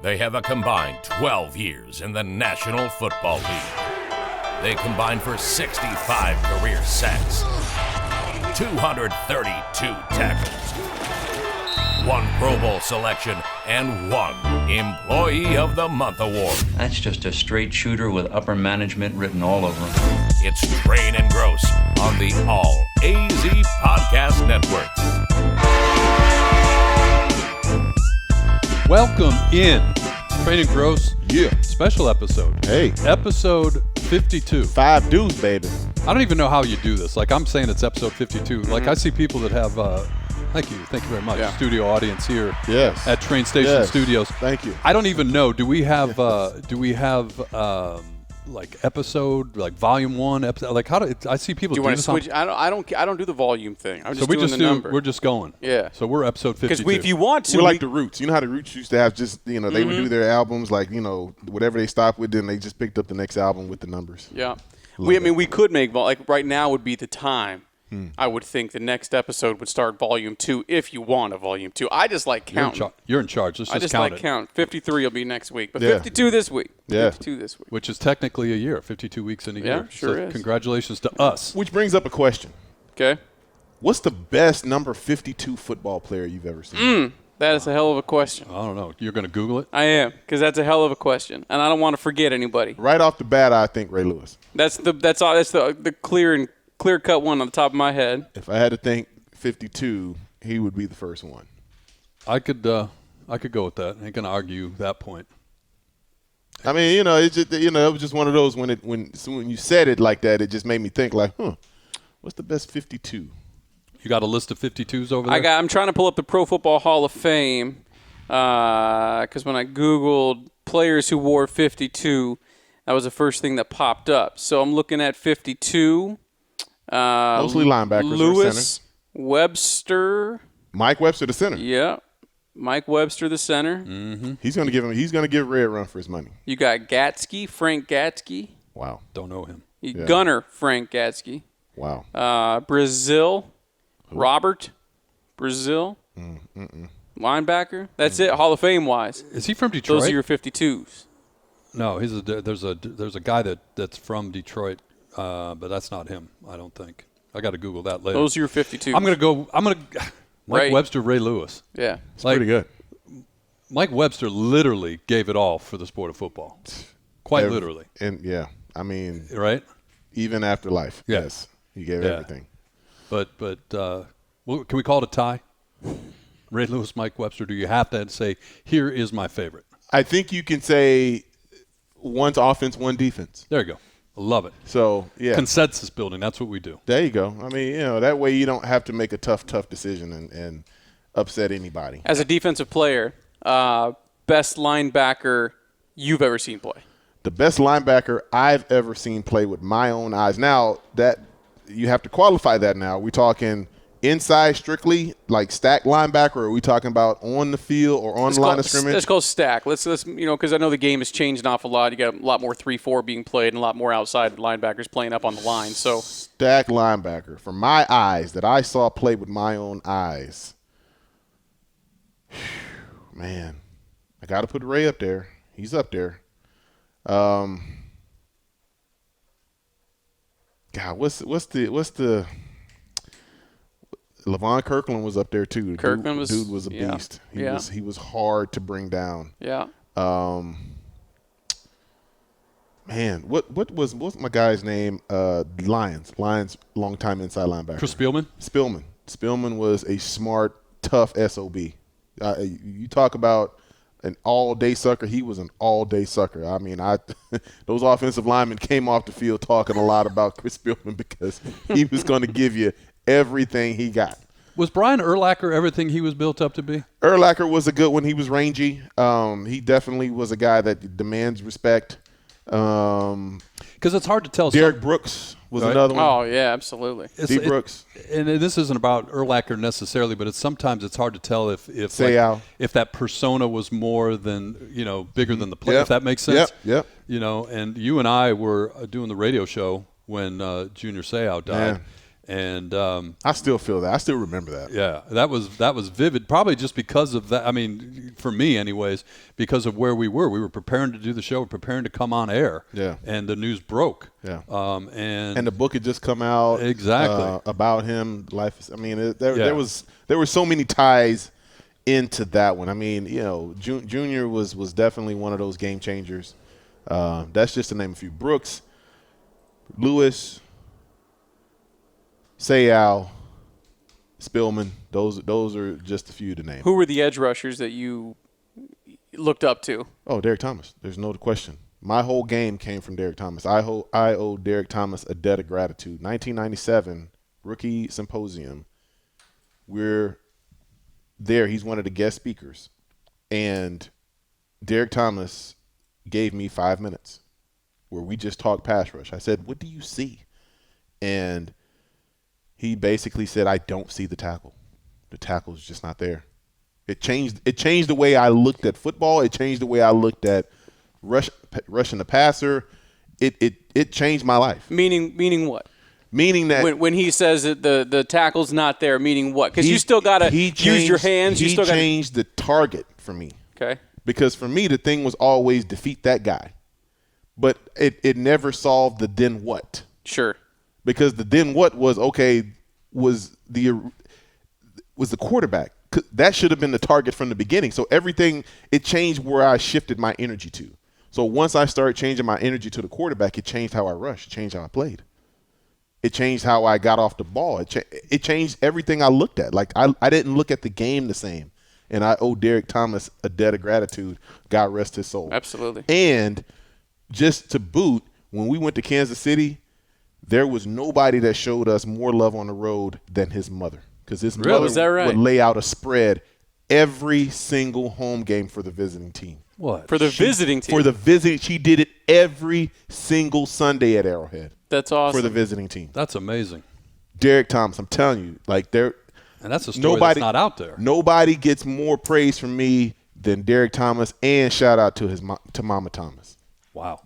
They have a combined 12 years in the National Football League. They combined for 65 career sacks, 232 tackles, 1 Pro Bowl selection, and 1 Employee of the Month award. That's just a straight shooter with upper management written all over him. It's Train and Grose on the All AZ Podcast Network. Welcome in, Train and Grose. Yeah. Special episode. Hey. Episode 52. 5 dudes, baby. I don't even know how you do this. Like, I'm saying it's episode 52. Like, I see people that have, thank you very much, studio audience here at Train Station Studios. Thank you. I don't even know. Do we have, like episode, like volume 1 episode? Like, how do I see people do this? Switch? I don't do the volume thing. I'm just so we doing just the number. We're just going. Yeah. So we're episode 52. Because if you want to, we're like the Roots. You know how the Roots used to have just, they would do their albums, like, whatever they stopped with, then they just picked up the next album with the numbers. Yeah. We could make, like, right now would be the time. I would think the next episode would start volume 2 if you want a volume 2. I just like counting. You're in charge. Let's just count it. Count. 53 will be next week, but 52 this week. Yeah. 52 this week. Which is technically a year, 52 weeks in a year. Sure so is. Congratulations to us. Which brings up a question. Okay. What's the best number 52 football player you've ever seen? That is a hell of a question. I don't know. You're going to Google it? I am, because that's a hell of a question, and I don't want to forget anybody. Right off the bat, I think Ray Lewis. That's the clear-cut one on the top of my head. If I had to think 52, he would be the first one. I could go with that. I ain't going to argue that point. I mean, it's just, it was just one of those when you said it like that, it just made me think like, what's the best 52? You got a list of 52s over there? I'm trying to pull up the Pro Football Hall of Fame because when I Googled players who wore 52, that was the first thing that popped up. So I'm looking at 52. Mostly linebackers. Lewis, Webster. Mike Webster, the center. Yeah. Mike Webster, the center. Mm-hmm. He's going to give Ray a run for his money. You got Frank Gatsky. Wow. Don't know him. Gunner Frank Gatsky. Wow. Brazil. Robert Brazil. Linebacker. That's it, Hall of Fame wise. Is he from Detroit? Those are your 52s. No, there's a guy that's from Detroit, but that's not him, I don't think. I got to Google that later. Those are your 52s. I'm going to Mike Webster, Ray Lewis. Yeah. It's pretty good. Mike Webster literally gave it all for the sport of football. Quite literally. And I mean, right? Even after life. Yeah. Yes. He gave everything. But can we call it a tie? Ray Lewis, Mike Webster, do you have to say, here is my favorite? I think you can say one's offense, one defense. There you go. I love it. So, yeah. Consensus building, that's what we do. There you go. I mean, that way you don't have to make a tough decision and upset anybody. As a defensive player, best linebacker you've ever seen play? The best linebacker I've ever seen play with my own eyes. Now, that you have to qualify that now. We're talking inside strictly, like stack linebacker, or are we talking about on the field or on the line of scrimmage? Let's go stack. Let's because I know the game has changed an awful lot. You got a lot more 3-4 being played and a lot more outside linebackers playing up on the line. So stack linebacker, from my eyes, that I saw play with my own eyes. Man, I got to put Ray up there. He's up there. God, what's the Levon Kirkland was up there too. Dude was a beast. He was hard to bring down. Yeah. Man, what's my guy's name? Lions longtime inside linebacker. Chris Spielman. Spielman was a smart, tough SOB. You talk about an all-day sucker. He was an all-day sucker. I mean, those offensive linemen came off the field talking a lot about Chris Spielman because he was going to give you everything he got. Was Brian Urlacher everything he was built up to be? Urlacher was a good one. He was rangy. He definitely was a guy that demands respect. Because it's hard to tell. Derek Brooks was another one. Oh, yeah, absolutely. Brooks. And this isn't about Urlacher necessarily, but sometimes it's hard to tell if that persona was more than, bigger than the player, if that makes sense. Yep. And you and I were doing the radio show when Junior Seau died. And I still feel that. I still remember that. Yeah, that was vivid. Probably just because of that. I mean, for me, anyways, because of where we were. We were preparing to do the show, preparing to come on air. Yeah. And the news broke. Yeah. And the book had just come out. Exactly. About him. Life. I mean, there were so many ties into that one. I mean, Junior was definitely one of those game changers. That's just to name a few. Brooks, Lewis, Sayal, Spillman, those are just a few to name. Who were the edge rushers that you looked up to? Oh, Derek Thomas. There's no question. My whole game came from Derek Thomas. I owe Derek Thomas a debt of gratitude. 1997, rookie symposium. We're there. He's one of the guest speakers. And Derek Thomas gave me 5 minutes where we just talked pass rush. I said, what do you see? And he basically said, I don't see the tackle. The tackle is just not there. It changed the way I looked at football. It changed the way I looked at rushing the passer. It changed my life. Meaning what? Meaning that when he says that the tackle's not there, meaning what? Because you still got to use your hands. He changed the target for me. Okay. Because for me, the thing was always defeat that guy. But it never solved the then what. Sure. Because the then what was the quarterback. That should have been the target from the beginning. So everything, it changed where I shifted my energy to. So once I started changing my energy to the quarterback, it changed how I rushed. It changed how I played. It changed how I got off the ball. It changed everything I looked at. Like I didn't look at the game the same. And I owe Derek Thomas a debt of gratitude. God rest his soul. Absolutely. And just to boot, when we went to Kansas City, there was nobody that showed us more love on the road than his mother. Because his mother would lay out a spread every single home game for the visiting team. What? For the visiting team? For the visiting. She did it every single Sunday at Arrowhead. That's awesome. For the visiting team. That's amazing. Derek Thomas, I'm telling you, and that's a story that's not out there. Nobody gets more praise from me than Derek Thomas, and shout out to Mama Thomas. Wow.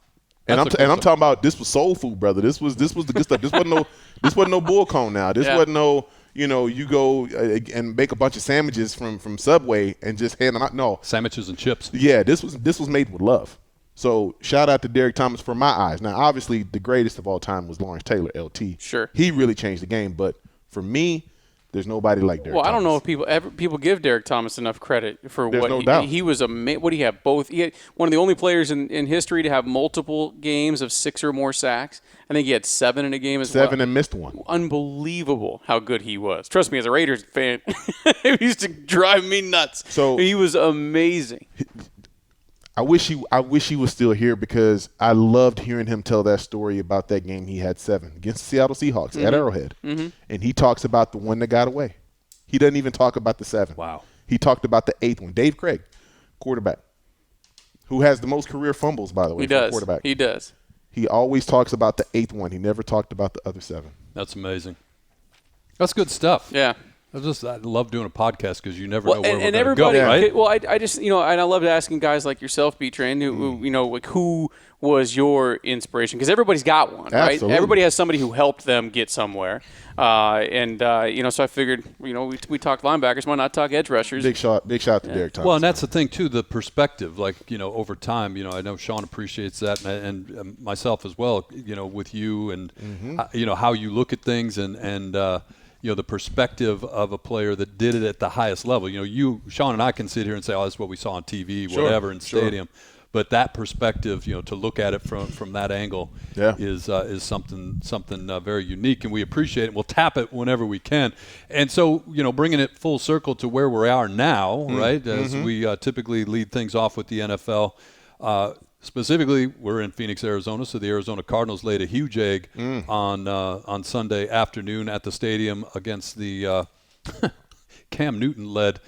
And I'm talking about, this was soul food, brother. This was the good stuff. This wasn't no bull cone now. This wasn't no, you go and make a bunch of sandwiches from Subway and just hand them out. No. Sandwiches and chips. Yeah, this was made with love. So shout out to Derek Thomas for my eyes. Now, obviously, the greatest of all time was Lawrence Taylor, LT. Sure. He really changed the game. But for me, there's nobody like Derek Thomas. I don't know if people give Derek Thomas enough credit for There's what no doubt. He was what do you have? Both. He had one of the only players in history to have multiple games of 6 or more sacks. I think he had 7 in a game as well. 7 and missed one. Unbelievable how good he was. Trust me, as a Raiders fan, it used to drive me nuts. So he was amazing. I wish he was still here because I loved hearing him tell that story about that game he had 7 against the Seattle Seahawks at Arrowhead. Mm-hmm. And he talks about the one that got away. He doesn't even talk about the 7. Wow. He talked about the 8th one. Dave Craig, quarterback, who has the most career fumbles, by the way, for a quarterback. He does. He always talks about the 8th one. He never talked about the other 7. That's amazing. That's good stuff. Yeah. I love doing a podcast because you never know where we're going to go, right? Well, I just, and I loved asking guys like yourself, B-Train, who was your inspiration? Because everybody's got one, right? Absolutely. Everybody has somebody who helped them get somewhere. So I figured, we talked linebackers, why not talk edge rushers? Big shout to Derek Thomas. Well, and that's the thing, too, the perspective. Like, over time, I know Sean appreciates that and myself as well, with you and, how you look at things and the perspective of a player that did it at the highest level. Sean and I can sit here and say, oh, that's what we saw on TV, whatever, in stadium. But that perspective, to look at it from that angle is something very unique, and we appreciate it. We'll tap it whenever we can. And so, bringing it full circle to where we are now, right, as we typically lead things off with the NFL, specifically, we're in Phoenix, Arizona, so the Arizona Cardinals laid a huge egg on Sunday afternoon at the stadium against the Cam Newton-led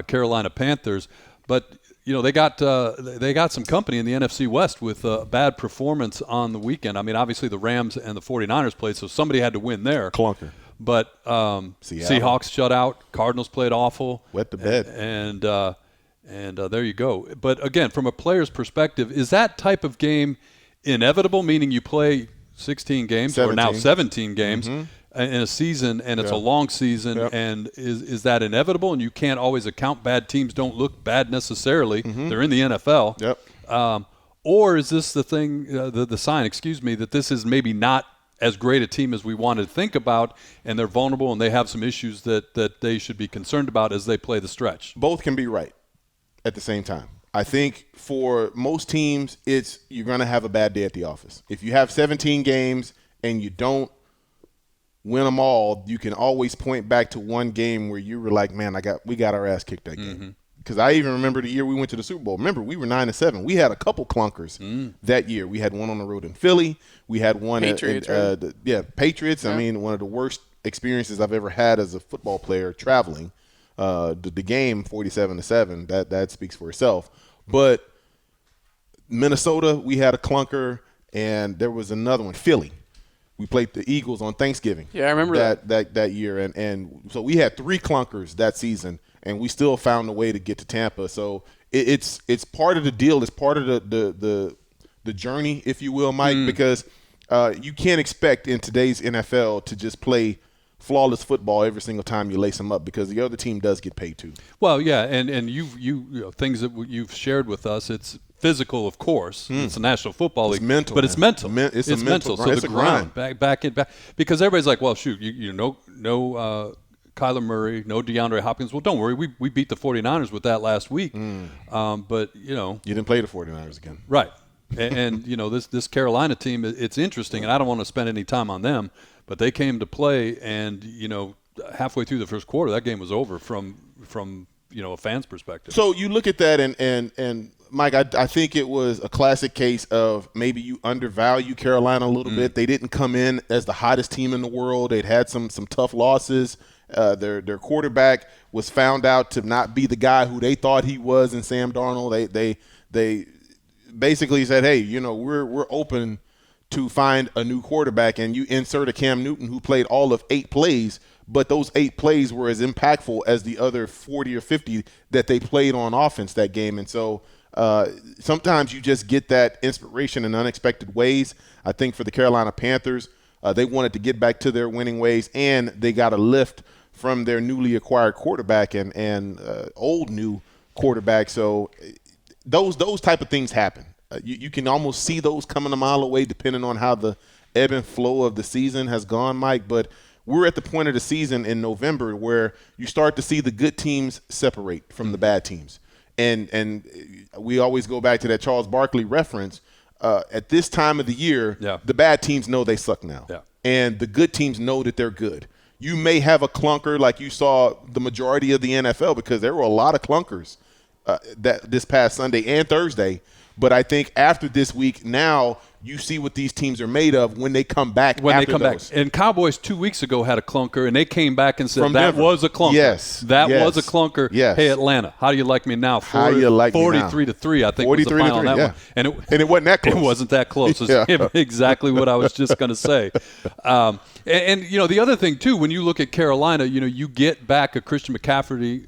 Carolina Panthers. But they got some company in the NFC West with a bad performance on the weekend. I mean, obviously the Rams and the 49ers played, so somebody had to win there. Clunker. But Seahawks shut out. Cardinals played awful. Wet the bed. And there you go. But, again, from a player's perspective, is that type of game inevitable, meaning you play 16 games 17. or now 17 games, in a season, and it's a long season, and is that inevitable? And you can't always account. Bad teams don't look bad necessarily. They're in the NFL. Or is this the thing, the sign, that this is maybe not as great a team as we wanted to think about, and they're vulnerable and they have some issues that they should be concerned about as they play the stretch? Both can be right at the same time. I think for most teams, you're going to have a bad day at the office. If you have 17 games and you don't win them all, you can always point back to one game where you were like, man, we got our ass kicked that game. Because I even remember the year we went to the Super Bowl. Remember, we were 9-7. We had a couple clunkers that year. We had one on the road in Philly. We had one Patriots. Patriots. Yeah. I mean, one of the worst experiences I've ever had as a football player traveling. The game 47-7. That speaks for itself. But Minnesota, we had a clunker, and there was another one, Philly. We played the Eagles on Thanksgiving. Yeah, I remember that year, and so we had 3 clunkers that season. And we still found a way to get to Tampa. So it's part of the deal. It's part of the journey, if you will, Mike, because you can't expect in today's NFL to just play flawless football every single time you lace them up, because the other team does get paid too. Well, yeah, and you things that you've shared with us, it's physical, of course. It's a National Football League. It's mental, but it's mental. It's mental. So it's the a grind. Back, because everybody's like, well, shoot, no Kyler Murray, no DeAndre Hopkins. Well, don't worry. We beat the 49ers with that last week. But, You didn't play the 49ers again. Right. And this Carolina team, it's interesting, and I don't want to spend any time on them, but they came to play, and, halfway through the first quarter, that game was over from a fan's perspective. So you look at that, and Mike, I think it was a classic case of maybe you undervalue Carolina a little bit. They didn't come in as the hottest team in the world. They'd had some tough losses. Their quarterback was found out to not be the guy who they thought he was in Sam Darnold. They basically said, hey, we're open to find a new quarterback, and you insert a Cam Newton who played all of 8 plays, but those 8 plays were as impactful as the other 40 or 50 that they played on offense that game. And so sometimes you just get that inspiration in unexpected ways. I think for the Carolina Panthers, they wanted to get back to their winning ways, and they got a lift from their newly acquired quarterback and old new quarterback. So those type of things happen. You can almost see those coming a mile away depending on how the ebb and flow of the season has gone, Mike. But we're at the point of the season in November where you start to see the good teams separate from the bad teams. And we always go back to that Charles Barkley reference. At this time of the year, the bad teams know they suck now. Yeah. And the good teams know that they're good. You may have a clunker like you saw the majority of the NFL, because there were a lot of clunkers that this past Sunday and Thursday. But I think after this week, now you see what these teams are made of when they come back. And Cowboys 2 weeks ago had a clunker, and they came back and said that was a clunker. Yes, that was a clunker. Yes. Hey, Atlanta, how do you like me now? How do you like me now? 43-3, I think was the final on that one. And it wasn't that close. It wasn't that close. It's exactly what I was just going to say. And the other thing too, when you look at Carolina, you get back a Christian McCaffrey,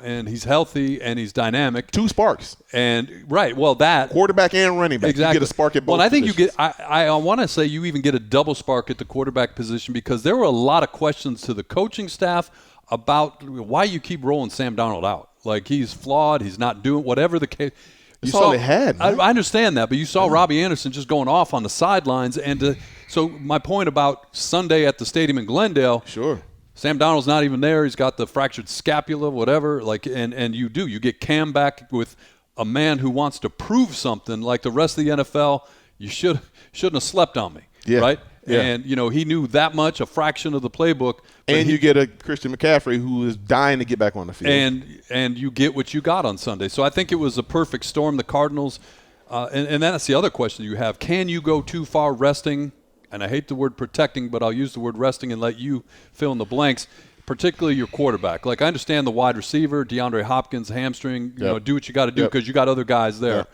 and he's healthy and he's dynamic. 2 sparks. And right, well, that quarterback and running back. Exactly. You get a spark at both. Well, I think positions. you get. I want to say you even get a double spark at the quarterback position, because there were a lot of questions to the coaching staff about why you keep rolling Sam Darnold out. Like, he's flawed. He's not doing whatever the case. That's all they had. I understand that, but you saw Robbie Anderson just going off on the sidelines, and so my point about Sunday at the stadium in Glendale. Sure. Sam Darnold's not even there. He's got the fractured scapula, whatever. Like, and you get Cam back with a man who wants to prove something. Like the rest of the NFL, you shouldn't have slept on me, right? Yeah. And he knew that much, a fraction of the playbook. And you get a Christian McCaffrey who is dying to get back on the field. And you get what you got on Sunday. So I think it was a perfect storm. The Cardinals, and that's the other question you have: can you go too far resting? And I hate the word protecting, but I'll use the word resting and let you fill in the blanks. Particularly your quarterback. Like, I understand the wide receiver, DeAndre Hopkins, hamstring, do what you got to do because you got other guys there.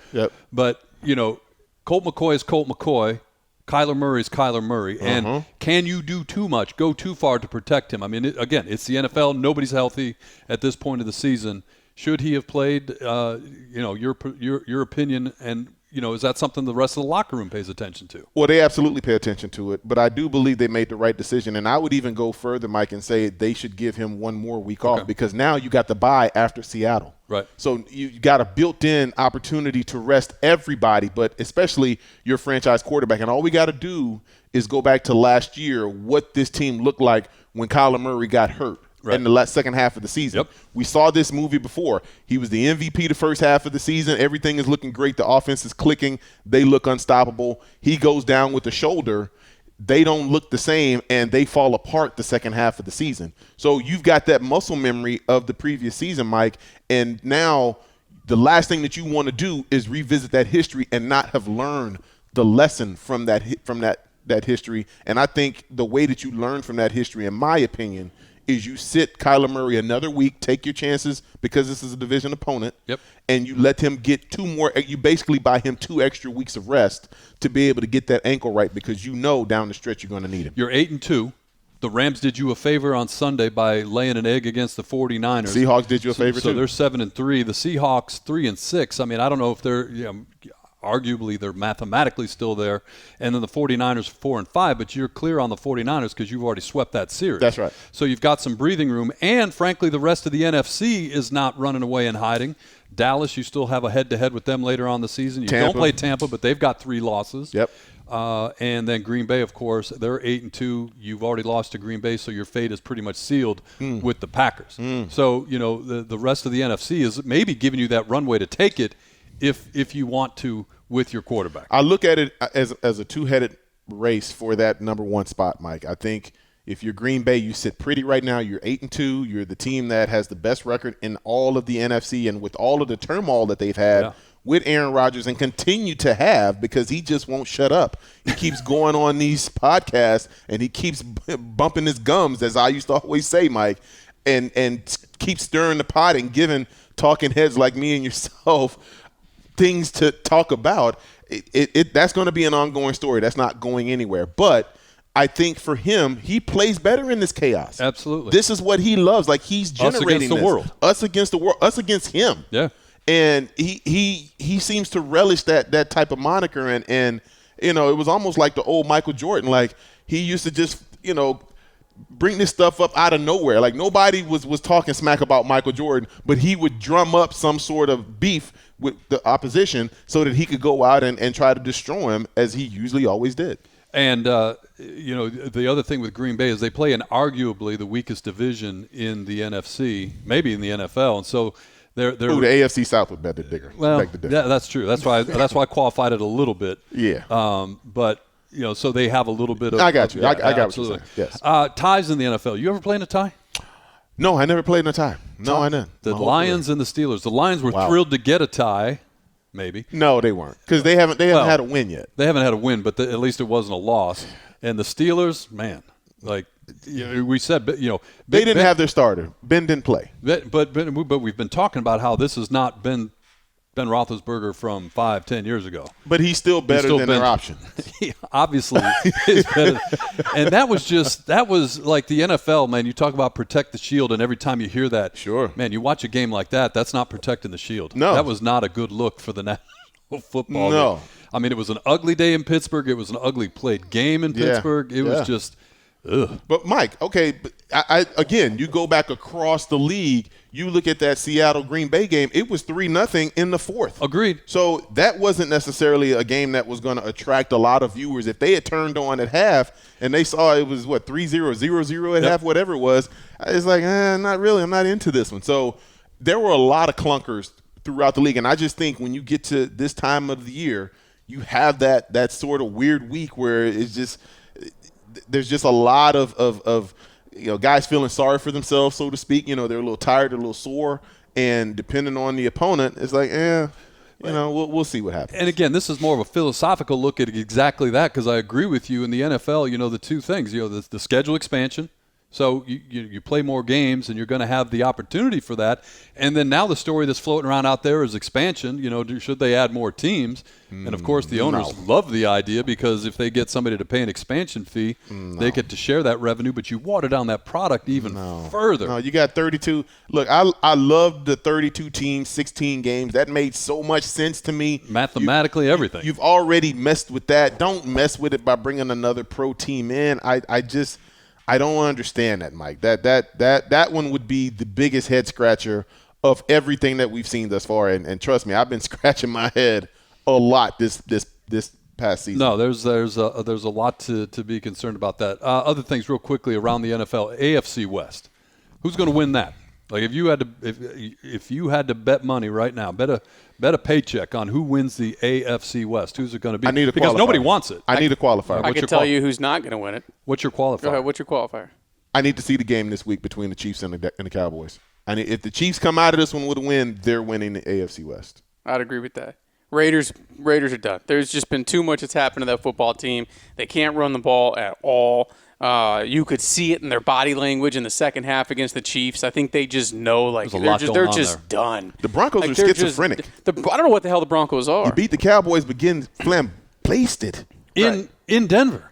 But, Colt McCoy is Colt McCoy. Kyler Murray is Kyler Murray. And can you do too much, go too far to protect him? I mean, again, it's the NFL. Nobody's healthy at this point of the season. Should he have played, your opinion, and is that something the rest of the locker room pays attention to? Well, they absolutely pay attention to it, but I do believe they made the right decision. And I would even go further, Mike, and say they should give him one more week off because now you got the bye after Seattle. Right. So you got a built-in opportunity to rest everybody, but especially your franchise quarterback. And all we got to do is go back to last year, what this team looked like when Kyler Murray got hurt. Right. In the second half of the season. Yep. We saw this movie before. He was the MVP the first half of the season. Everything is looking great. The offense is clicking. They look unstoppable. He goes down with the shoulder. They don't look the same, and they fall apart the second half of the season. So you've got that muscle memory of the previous season, Mike, and now the last thing that you want to do is revisit that history and not have learned the lesson from that history. And I think the way that you learn from that history, in my opinion, is you sit Kyler Murray another week, take your chances because this is a division opponent, and you let him get you basically buy him 2 extra weeks of rest to be able to get that ankle right because down the stretch you're going to need him. You're 8-2. The Rams did you a favor on Sunday by laying an egg against the 49ers. Seahawks did you a favor too. So they're 7-3. The Seahawks 3-6. I mean, I don't know if they're arguably they're mathematically still there, and then the 49ers 4-5, but you're clear on the 49ers because you've already swept that series. That's right. So you've got some breathing room, and frankly the rest of the NFC is not running away and hiding. Dallas, you still have a head-to-head with them later on the season. You don't play Tampa, but they've got 3 losses. Yep. And then Green Bay, of course, they're 8-2. You've already lost to Green Bay, so your fate is pretty much sealed with the Packers. So, the rest of the NFC is maybe giving you that runway to take it if you want to with your quarterback. I look at it as a two-headed race for that number 1 spot, Mike. I think if you're Green Bay, you sit pretty right now. You're 8-2. You're the team that has the best record in all of the NFC, and with all of the turmoil that they've had with Aaron Rodgers and continue to have because he just won't shut up. He keeps going on these podcasts, and he keeps bumping his gums, as I used to always say, Mike, and keeps stirring the pot and giving talking heads like me and yourself things to talk about. That's going to be an ongoing story. That's not going anywhere. But I think for him, he plays better in this chaos. Absolutely. This is what he loves. Like he's generating the world. Us against the world. Us against him. Yeah. And he seems to relish that type of moniker. And it was almost like the old Michael Jordan. Like he used to just bring this stuff up out of nowhere. Like nobody was talking smack about Michael Jordan, but he would drum up some sort of beef with the opposition so that he could go out and try to destroy him, as he usually always did. And, the other thing with Green Bay is they play in arguably the weakest division in the NFC, maybe in the NFL. And so they're the AFC South would bet the bigger. Well, yeah, that's true. That's why I qualified it a little bit. Yeah. But, so they have a little bit of – I got you. Yeah, I got absolutely. what you're saying. Yes. Ties in the NFL. You ever played in a tie? No, I never played in a tie. No, I didn't. The Lions and the Steelers. The Lions were thrilled to get a tie, maybe. No, they weren't, because they haven't had a win yet. They haven't had a win, but at least it wasn't a loss. And the Steelers, man, like we said, they didn't have their starter. Ben didn't play. But we've been talking about how this has not been Ben Roethlisberger from 5-10 years ago. But he's still better than their option. He obviously is better. And that was like the NFL, man. You talk about protect the shield, and every time you hear that, sure, man, you watch a game like that's not protecting the shield. No. That was not a good look for the National Football No. League. I mean, it was an ugly day in Pittsburgh. It was an ugly played game in Pittsburgh. It was just ugh. But, Mike, okay, again, you go back across the league, you look at that Seattle-Green Bay game, it was 3-0 in the fourth. Agreed. So that wasn't necessarily a game that was going to attract a lot of viewers. If they had turned on at half and they saw it was, 3-0, 0-0 at half, whatever it was, it's like, not really. I'm not into this one. So there were a lot of clunkers throughout the league. And I just think when you get to this time of the year, you have that sort of weird week where it's just there's just a lot of guys feeling sorry for themselves, so to speak. They're a little tired, they're a little sore, and depending on the opponent, it's like, we'll see what happens. And again, this is more of a philosophical look at exactly that, because I agree with you in the NFL. The two things, the schedule expansion. So you play more games, and you're going to have the opportunity for that. And then now the story that's floating around out there is expansion. Should they add more teams? And, of course, the owners love the idea because if they get somebody to pay an expansion fee, they get to share that revenue. But you water down that product even further. No, you got 32. Look, I loved the 32 teams, 16 games. That made so much sense to me. Mathematically, everything. You've already messed with that. Don't mess with it by bringing another pro team in. I don't understand that, Mike. That one would be the biggest head scratcher of everything that we've seen thus far. And trust me, I've been scratching my head a lot this past season. No, there's a lot to be concerned about that. Other things, real quickly, around the NFL, AFC West. Who's going to win that? Like if you had to bet money right now, bet a paycheck on who wins the AFC West. Who's it going to be? I need a because qualifier. nobody wants it. I need a qualifier. I can tell you who's not going to win it. What's your qualifier? Go ahead. What's your qualifier? I need to see the game this week between the Chiefs and the Cowboys. If the Chiefs come out of this one with a win, they're winning the AFC West. I'd agree with that. Raiders are done. There's just been too much that's happened to that football team. They can't run the ball at all. You could see it in their body language in the second half against the Chiefs. I think they just know, they're just done. The Broncos are schizophrenic. I don't know what the hell the Broncos are. You beat the Cowboys, but getting blasted in Denver.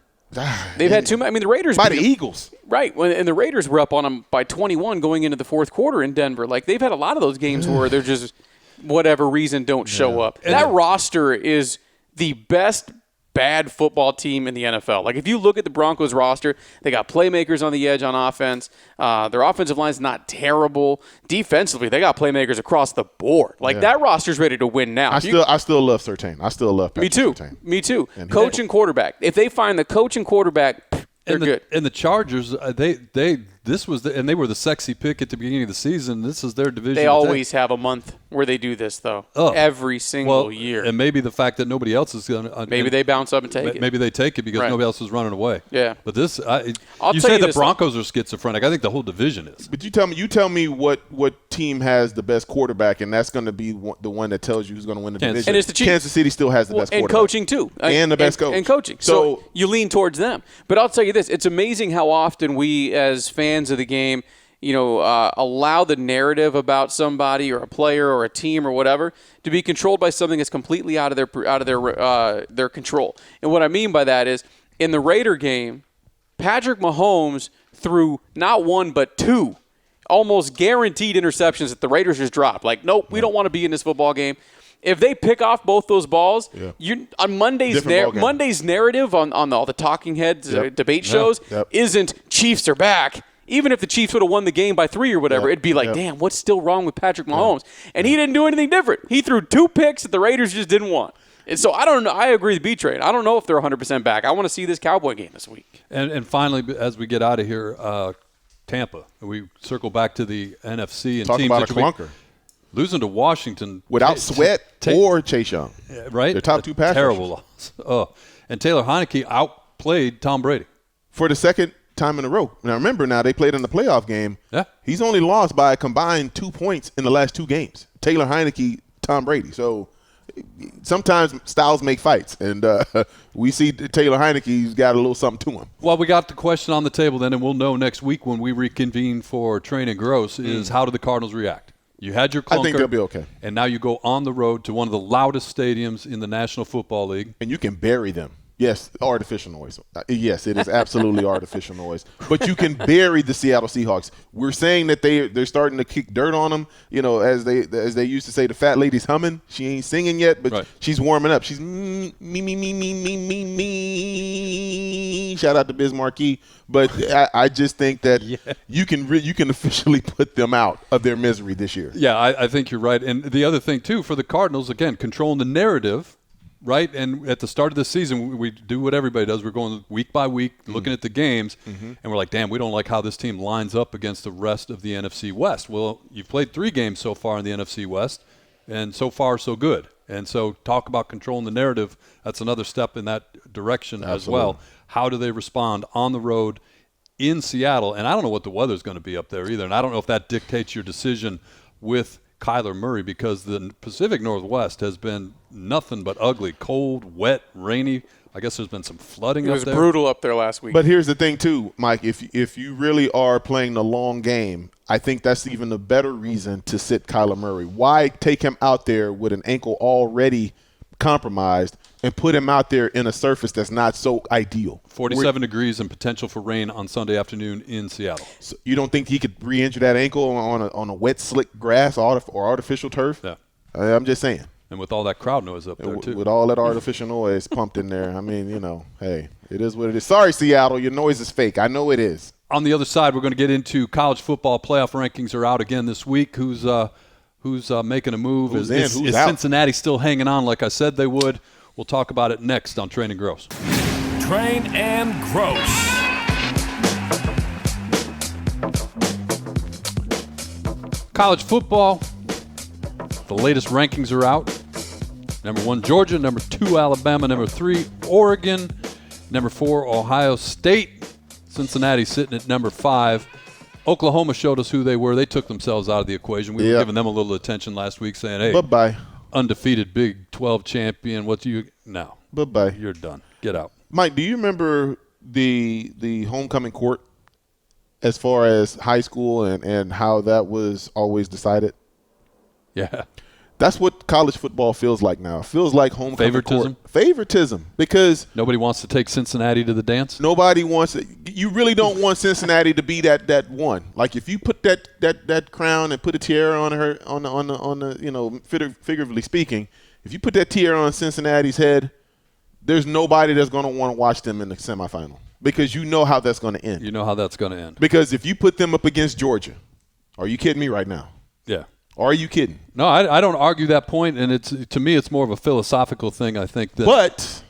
They've had too many. I mean, the Raiders by the Eagles, right? And the Raiders were up on them by 21 going into the fourth quarter in Denver. Like they've had a lot of those games where they're just whatever reason don't show up. And that roster is the best bad football team in the NFL. Like if you look at the Broncos roster, they got playmakers on the edge on offense. Their offensive line's not terrible. Defensively, they got playmakers across the board. Like that roster's ready to win now. I still love Surtain. I still love Patrick Surtain. Me too. Coach and quarterback. If they find the coach and quarterback, they're good. And the Chargers, they were the sexy pick at the beginning of the season. This is their division. They always have a month where they do this, though. Every single year. And maybe the fact that nobody else is going to. Maybe they bounce up and take it. Maybe they take it because nobody else is running away. Yeah. But you say the Broncos are schizophrenic. I think the whole division is. But you tell me what team has the best quarterback, and that's going to be the one that tells you who's going to win the division. And it's the Chiefs. Kansas City still has the best quarterback. And coaching, too. And the best coach. And coaching. So you lean towards them. But I'll tell you this. It's amazing how often we, as fans of the game, allow the narrative about somebody or a player or a team or whatever to be controlled by something that's completely out of their control. And what I mean by that is, in the Raider game, Patrick Mahomes threw not one but two almost guaranteed interceptions that the Raiders just dropped. Like, nope, we don't want to be in this football game. If they pick off both those balls, on Monday's narrative on all the talking heads debate shows isn't Chiefs are back. Even if the Chiefs would have won the game by 3 or whatever, it'd be like, damn, what's still wrong with Patrick Mahomes? And he didn't do anything different. He threw 2 picks that the Raiders just didn't want. And so I don't know. I agree with B-Trade. I don't know if they're 100% back. I want to see this Cowboy game this week. And finally, as we get out of here, Tampa. We circle back to the NFC and talk teams about a clunker. Losing to Washington without Sweat or Chase Young, right? Their top 2 pass terrible loss. And Taylor Heineke outplayed Tom Brady for the second time in a row. Now remember, they played in the playoff game. Yeah, he's only lost by a combined 2 points in the last 2 games. Taylor Heineke, Tom Brady. So sometimes styles make fights, and we see Taylor Heineke's got a little something to him. Well, we got the question on the table then, and we'll know next week when we reconvene for Train and Grose is how do the Cardinals react? You had your clunker. I think they'll be okay. And now you go on the road to one of the loudest stadiums in the National Football League. And you can bury them. Yes, artificial noise. Yes, it is absolutely artificial noise. But you can bury the Seattle Seahawks. We're saying that they're starting to kick dirt on them. As they used to say, the fat lady's humming. She ain't singing yet, but she's warming up. She's me. Shout out to Biz Marquis. But I just think that you can officially put them out of their misery this year. Yeah, I think you're right. And the other thing too for the Cardinals, again, controlling the narrative. Right, and at the start of the season, we do what everybody does. We're going week by week, looking at the games, and we're like, damn, we don't like how this team lines up against the rest of the NFC West. Well, you've played 3 games so far in the NFC West, and so far so good. And so talk about controlling the narrative. That's another step in that direction as well. How do they respond on the road in Seattle? And I don't know what the weather's going to be up there either, and I don't know if that dictates your decision with Kyler Murray, because the Pacific Northwest has been nothing but ugly, cold, wet, rainy. I guess there's been some flooding It up was there. brutal up there last week. But here's the thing, too, Mike. If you really are playing the long game, I think that's even a better reason to sit Kyler Murray. Why take him out there with an ankle already compromised and put him out there in a surface that's not so ideal? 47 degrees and potential for rain on Sunday afternoon in Seattle. So you don't think he could re-injure that ankle on a wet, slick grass or artificial turf? Yeah. I'm just saying. And with all that crowd noise up there, too. With all that artificial noise pumped in there. I mean, hey, it is what it is. Sorry, Seattle, your noise is fake. I know it is. On the other side, we're going to get into college football. Playoff rankings are out again this week. Who's making a move? Who's Is out? Cincinnati still hanging on like I said they would? We'll talk about it next on Train and Gross. Train and Gross. College football. The latest rankings are out. Number 1, Georgia. Number 2, Alabama. Number 3, Oregon. Number 4, Ohio State. Cincinnati sitting at number 5. Oklahoma showed us who they were. They took themselves out of the equation. We were giving them a little attention last week saying, hey, Bye-bye. undefeated Big 12 champion. No. Bye-bye. You're done. Get out. Mike, do you remember the homecoming court as far as high school and how that was always decided? Yeah. That's what college football feels like now. It feels like homecoming Favoritism? court. Favoritism. Because Nobody wants to take Cincinnati to the dance? nobody wants it. You really don't want Cincinnati to be that one. Like if you put that crown and put a tiara on her on the figuratively speaking, if you put that tiara on Cincinnati's head, there's nobody that's going to want to watch them in the semifinal because you know how that's going to end. You know how that's going to end. Because if you put them up against Georgia, are you kidding me right now? Yeah. Are you kidding? No, I don't argue that point, and to me it's more of a philosophical thing. I think that. But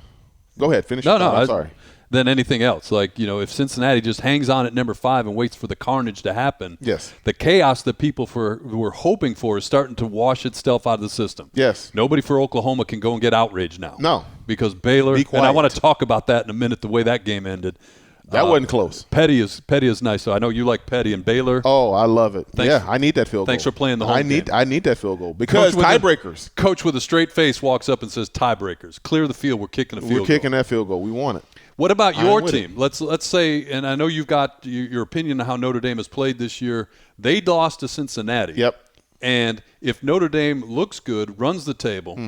go ahead, finish. I'm sorry. Than anything else, if Cincinnati just hangs on at number 5 and waits for the carnage to happen, yes, the chaos that people were hoping for is starting to wash itself out of the system. Yes, nobody for Oklahoma can go and get outraged now. No, because Baylor, and I want to talk about that in a minute. The way that game ended. That wasn't close. Petty is nice. So I know you like Petty and Baylor. Oh, I love it. I need that field goal. Thanks for playing the home game. I need that field goal because tiebreakers. Coach with a straight face walks up and says tiebreakers. Clear the field. We're kicking a field goal. We're kicking that field goal. We want it. What about your team? Let's say, and I know you've got your opinion on how Notre Dame has played this year. They lost to Cincinnati. Yep. And if Notre Dame looks good, runs the table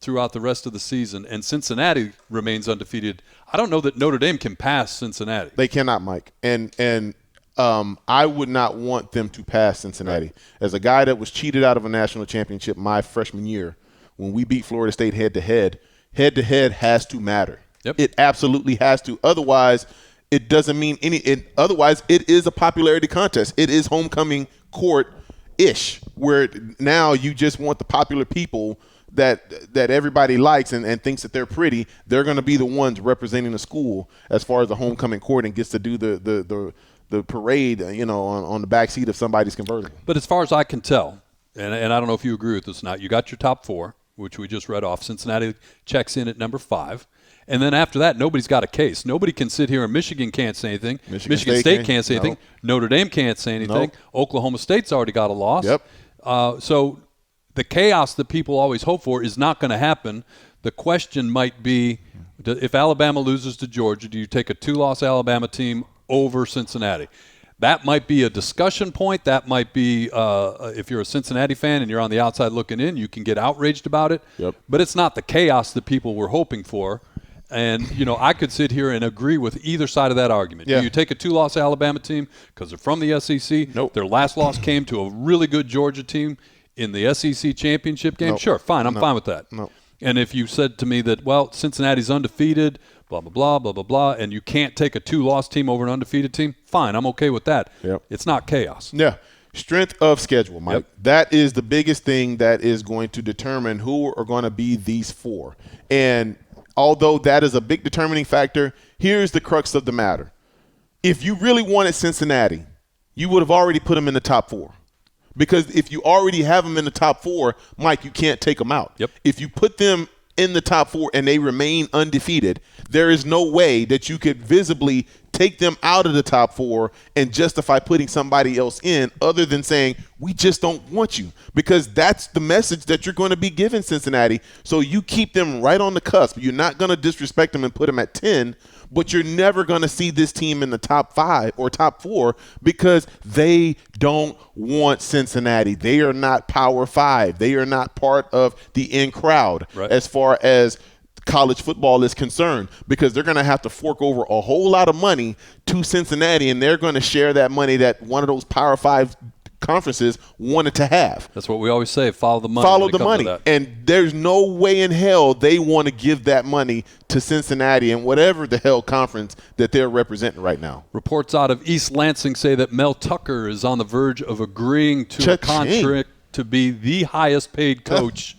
throughout the rest of the season, and Cincinnati remains undefeated, I don't know that Notre Dame can pass Cincinnati. They cannot, Mike. And I would not want them to pass Cincinnati. Right. As a guy that was cheated out of a national championship my freshman year, when we beat Florida State head-to-head has to matter. Yep. It absolutely has to. Otherwise, it doesn't mean otherwise, it is a popularity contest. It is homecoming court-ish, where now you just want the popular people that everybody likes and thinks that they're pretty. They're going to be the ones representing the school as far as the homecoming court and gets to do the parade, on the back seat of somebody's convertible. But as far as I can tell, and I don't know if you agree with this or not, you got your top 4, which we just read off. Cincinnati checks in at number 5. And then after that, nobody's got a case. Nobody can sit here, and Michigan can't say anything. Michigan State can't say anything. Notre Dame can't say anything. Nope. Oklahoma State's already got a loss. Yep. So the chaos that people always hope for is not going to happen. The question might be, if Alabama loses to Georgia, do you take a 2-loss Alabama team over Cincinnati? That might be a discussion point. That might be, if you're a Cincinnati fan and you're on the outside looking in, you can get outraged about it. Yep. But it's not the chaos that people were hoping for. And, I could sit here and agree with either side of that argument. Yeah. Do you take a 2-loss Alabama team because they're from the SEC? Nope. Their last loss came to a really good Georgia team in the SEC championship game? Nope. Sure, fine. I'm fine with that. Nope. And if you said to me that, well, Cincinnati's undefeated, blah, blah, blah, blah, blah, blah, and you can't take a 2-loss team over an undefeated team, fine. I'm okay with that. Yep. It's not chaos. Yeah. Strength of schedule, Mike. Yep. That is the biggest thing that is going to determine who are going to be these 4. And although that is a big determining factor, here's the crux of the matter. If you really wanted Cincinnati, you would have already put them in the top 4. Because if you already have them in the top 4, Mike, you can't take them out. Yep. If you put them in the top 4 and they remain undefeated, there is no way that you could visibly take them out of the top 4 and justify putting somebody else in other than saying, we just don't want you? Because that's the message that you're going to be giving Cincinnati. So you keep them right on the cusp. You're not going to disrespect them and put them at 10, but you're never going to see this team in the top 5 or top 4 because they don't want Cincinnati. They are not Power 5. They are not part of the in crowd as far as college football is concerned, because they're going to have to fork over a whole lot of money to Cincinnati, and they're going to share that money that one of those Power 5 conferences wanted to have. That's what we always say, follow the money. Follow the money. And there's no way in hell they want to give that money to Cincinnati and whatever the hell conference that they're representing right now. Reports out of East Lansing say that Mel Tucker is on the verge of agreeing to a contract to be the highest paid coach.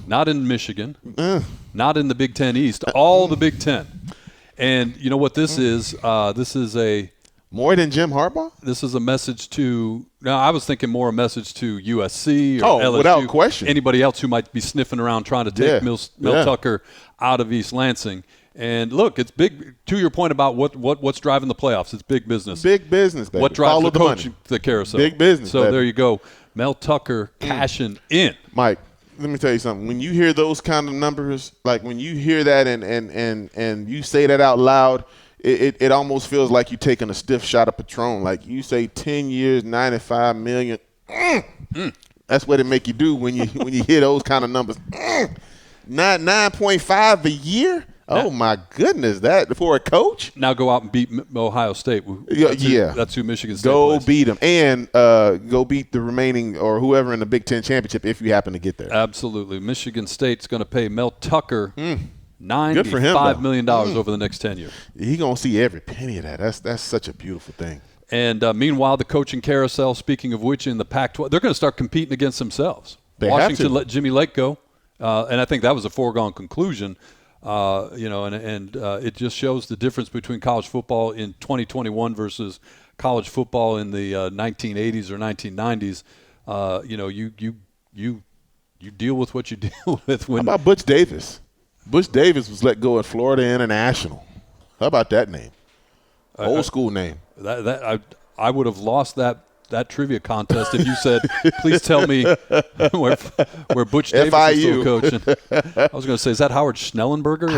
Not in Michigan, not in the Big Ten East, all the Big Ten. And you know what this is? This is a – more than Jim Harbaugh? This is a message to – now, I was thinking more a message to USC or LSU. Without question. Anybody else who might be sniffing around trying to take Mel Tucker out of East Lansing. And, look, it's big – to your point about what's driving the playoffs, it's big business. Big business, baby. What drives the coach, the carousel. Big business, So baby. there you go. Mel Tucker cashing in. Mike, let me tell you something. When you hear those kind of numbers, like when you hear that and you say that out loud, it almost feels like you're taking a stiff shot of Patron. Like you say 10 years, $95 million. That's what it make you do when you hear those kind of numbers. 9.5 a year? Oh, my goodness. That for a coach? Now go out and beat Ohio State. That's who Michigan State plays. Beat them. And go beat the remaining or whoever in the Big Ten championship if you happen to get there. Absolutely. Michigan State's going to pay Mel Tucker $95 million over the next 10 years. He's going to see every penny of that. That's such a beautiful thing. And meanwhile, the coaching carousel, speaking of which, in the Pac-12, they're going to start competing against themselves. Washington let Jimmy Lake go, and I think that was a foregone conclusion. It just shows the difference between college football in 2021 versus college football in the 1980s or 1990s. You deal with what you deal with. How about Butch Davis? Butch Davis was let go at Florida International. How about that name? Old school name. I would have lost that trivia contest if you said, please tell me where Butch Davis is still coaching. I was going to say, is that Howard Schnellenberger?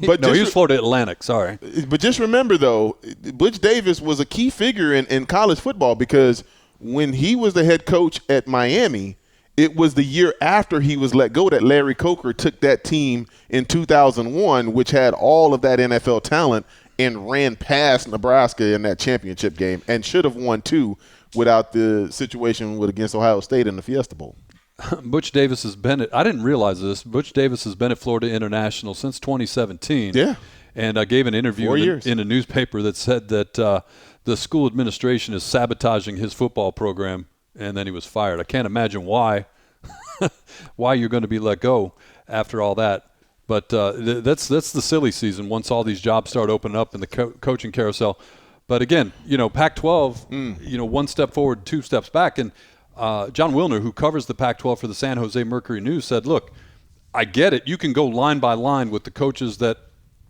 He was Florida Atlantic, sorry. But just remember, though, Butch Davis was a key figure in college football because when he was the head coach at Miami, it was the year after he was let go that Larry Coker took that team in 2001, which had all of that NFL talent, and ran past Nebraska in that championship game and should have won too without the situation against Ohio State in the Fiesta Bowl. Butch Davis has been at – I didn't realize this. Butch Davis has been at Florida International since 2017. Yeah. And I gave an interview in a newspaper that said that the school administration is sabotaging his football program, and then he was fired. I can't imagine why you're going to be let go after all that. But that's the silly season once all these jobs start opening up in the coaching carousel. But again, Pac-12, one step forward, two steps back. And John Wilner, who covers the Pac-12 for the San Jose Mercury News, said, look, I get it. You can go line by line with the coaches that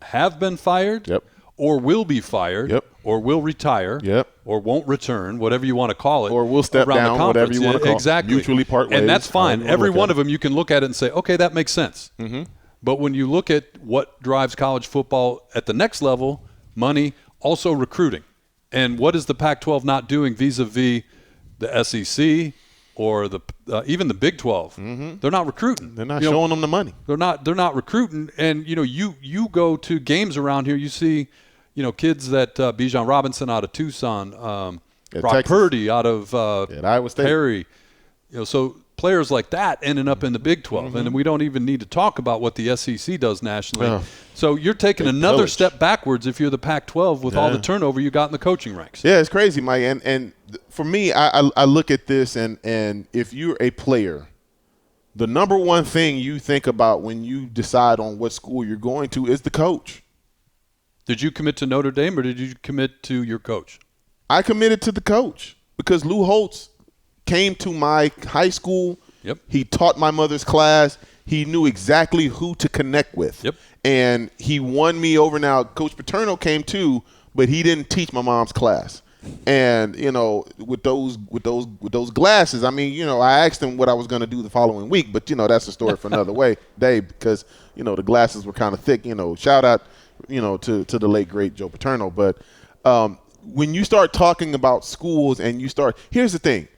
have been fired or will be fired or will retire or won't return, whatever you want to call it. Or will step down, whatever you want to call it. Exactly. Mutually part ways. And that's fine. Every one of them you can look at it and say, okay, that makes sense. Mm-hmm. But when you look at what drives college football at the next level, money, also recruiting. And what is the Pac-12 not doing vis-a-vis the SEC or even the Big 12? Mm-hmm. They're not recruiting. They're not showing them the money. They're not recruiting. And you go to games around here, you see kids that Bijan Robinson out of Tucson, Brock Texas. Purdy out of at Iowa State. Perry. So players like that ending up in the Big 12. Mm-hmm. And we don't even need to talk about what the SEC does nationally. So you're taking another step backwards if you're the Pac-12 with all the turnover you got in the coaching ranks. Yeah, it's crazy, Mike. And for me, I look at this, and if you're a player, the number one thing you think about when you decide on what school you're going to is the coach. Did you commit to Notre Dame or did you commit to your coach? I committed to the coach because Lou Holtz came to my high school. Yep. He taught my mother's class. he knew exactly who to connect with. Yep. And he won me over. Now, Coach Paterno came too, but he didn't teach my mom's class. And, you know, with those glasses, I mean, you know, I asked him what I was going to do the following week, but, you know, that's a story for another day because, you know, the glasses were kind of thick. You know, shout out, you know, to the late, great Joe Paterno. But when you start talking about schools and here's the thing.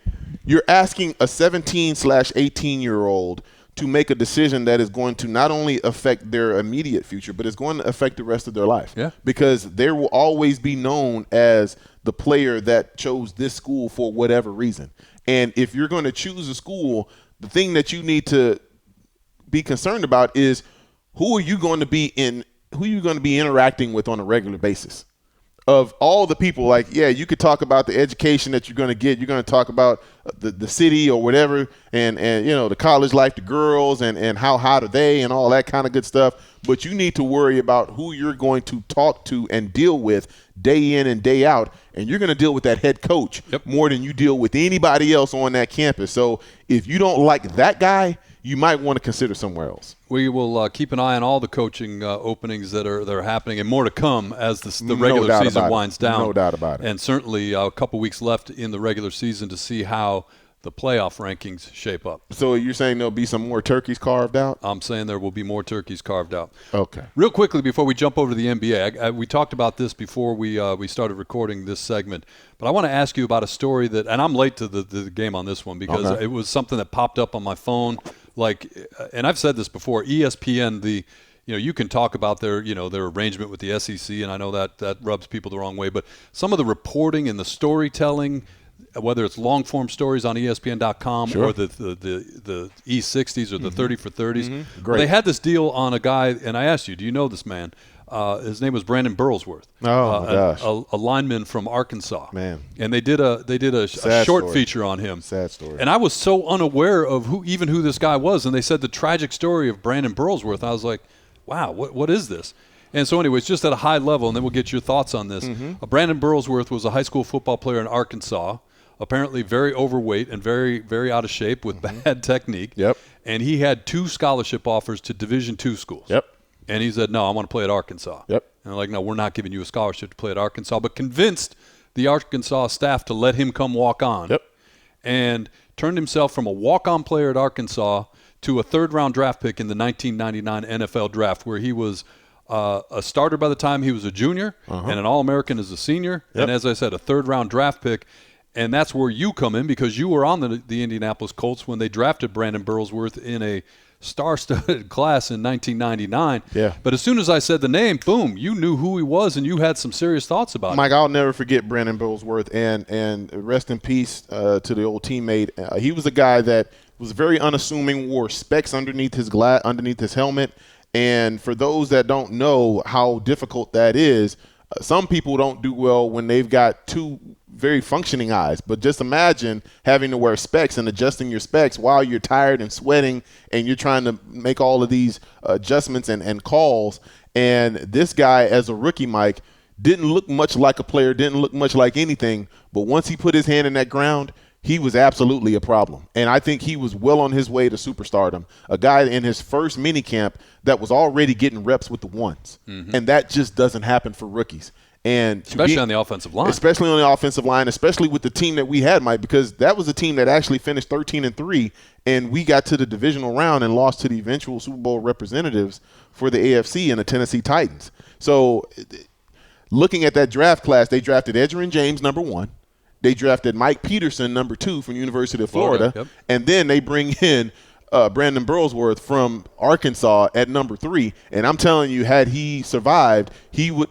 You're asking a 17/18-year-old to make a decision that is going to not only affect their immediate future, but it's going to affect the rest of their life. Yeah. Because there will always be known as the player that chose this school for whatever reason. And if you're going to choose a school, the thing that you need to be concerned about is who are you going to be interacting with on a regular basis? Of all the people, like, yeah, you could talk about the education that you're going to get. You're going to talk about the city or whatever and you know, the college life, the girls and how hot are they and all that kind of good stuff. But you need to worry about who you're going to talk to and deal with day in and day out. And you're going to deal with that head coach more than you deal with anybody else on that campus. So if you don't like that guy, you might want to consider somewhere else. We will keep an eye on all the coaching openings that are happening, and more to come as the regular season winds down. No doubt about it. And certainly a couple weeks left in the regular season to see how the playoff rankings shape up. So you're saying there'll be some more turkeys carved out? I'm saying there will be more turkeys carved out. Okay. Real quickly before we jump over to the NBA, we talked about this before we started recording this segment, but I want to ask you about a story that, and I'm late to the game on this one because it was something that popped up on my phone. Like, and I've said this before, ESPN, you can talk about their arrangement with the SEC, and I know that rubs people the wrong way, but some of the reporting and the storytelling, whether it's long-form stories on ESPN.com or the E60s or the 30 for 30s. Great. They had this deal on a guy, and I asked you, do you know this man? His name was Brandon Burroughs. Oh, my gosh. A lineman from Arkansas. Man. And they did a short feature on him. Sad story. And I was so unaware of who this guy was. And they said the tragic story of Brandon Burroughs. I was like, wow, what is this? And so anyway, it's just at a high level, and then we'll get your thoughts on this. Brandon Burroughs was a high school football player in Arkansas, apparently very overweight and very, very out of shape with bad technique. Yep. And he had 2 scholarship offers to Division II schools. Yep. And he said, no, I want to play at Arkansas. Yep. And they're like, no, we're not giving you a scholarship to play at Arkansas, but convinced the Arkansas staff to let him come walk on. Yep. And turned himself from a walk-on player at Arkansas to a third-round draft pick in the 1999 NFL draft, where he was a starter by the time he was a junior and an All-American as a senior. Yep. And as I said, a third-round draft pick. And that's where you come in because you were on the Indianapolis Colts when they drafted Brandon Burroughs in a star-studded class in 1999. Yeah. But as soon as I said the name, boom, you knew who he was and you had some serious thoughts about him. Mike, I'll never forget Brandon Burroughs and rest in peace to the old teammate. He was a guy that was very unassuming, wore specs underneath his helmet. And for those that don't know how difficult that is, some people don't do well when they've got 2 very functioning eyes. But just imagine having to wear specs and adjusting your specs while you're tired and sweating and you're trying to make all of these adjustments and calls. And this guy, as a rookie, Mike, didn't look much like a player, didn't look much like anything. But once he put his hand in that ground, he was absolutely a problem. And I think he was well on his way to superstardom. A guy in his first minicamp that was already getting reps with the ones. And that just doesn't happen for rookies. And especially on the offensive line. Especially on the offensive line, especially with the team that we had, Mike, because that was a team that actually finished 13-3, and we got to the divisional round and lost to the eventual Super Bowl representatives for the AFC and the Tennessee Titans. So looking at that draft class, they drafted Edgerrin James, number 1. They drafted Mike Peterson, number 2, from the University of Florida. Yep. And then they bring in Brandon Burroughs from Arkansas at number 3. And I'm telling you, had he survived,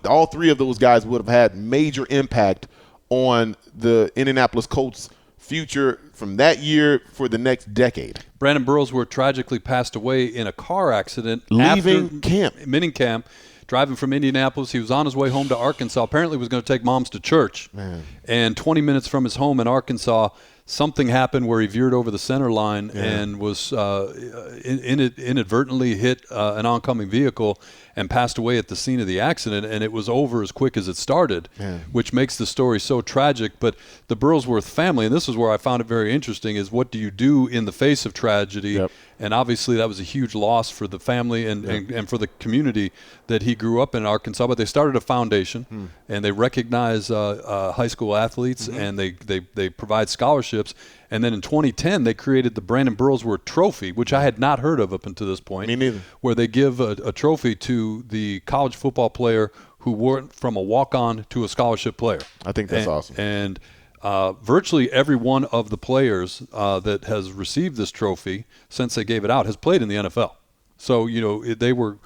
all 3 of those guys would have had major impact on the Indianapolis Colts' future from that year for the next decade. Brandon Burroughs tragically passed away in a car accident leaving camp. Driving from Indianapolis, he was on his way home to Arkansas. Apparently was going to take moms to church. Man. And 20 minutes from his home in Arkansas, something happened where he veered over the center line and was inadvertently hit an oncoming vehicle and passed away at the scene of the accident, and it was over as quick as it started, which makes the story so tragic. But the Burroughs family, and this is where I found it very interesting, is what do you do in the face of tragedy? Yep. And obviously that was a huge loss for the family and for the community that he grew up in Arkansas. But they started a foundation, and they recognize high school athletes, and they provide scholarships. And then in 2010, they created the Brandon Burroughsworth Trophy, which I had not heard of up until this point. Me neither. Where they give a trophy to the college football player who went from a walk-on to a scholarship player. I think that's awesome. And virtually every one of the players that has received this trophy since they gave it out has played in the NFL. So, they were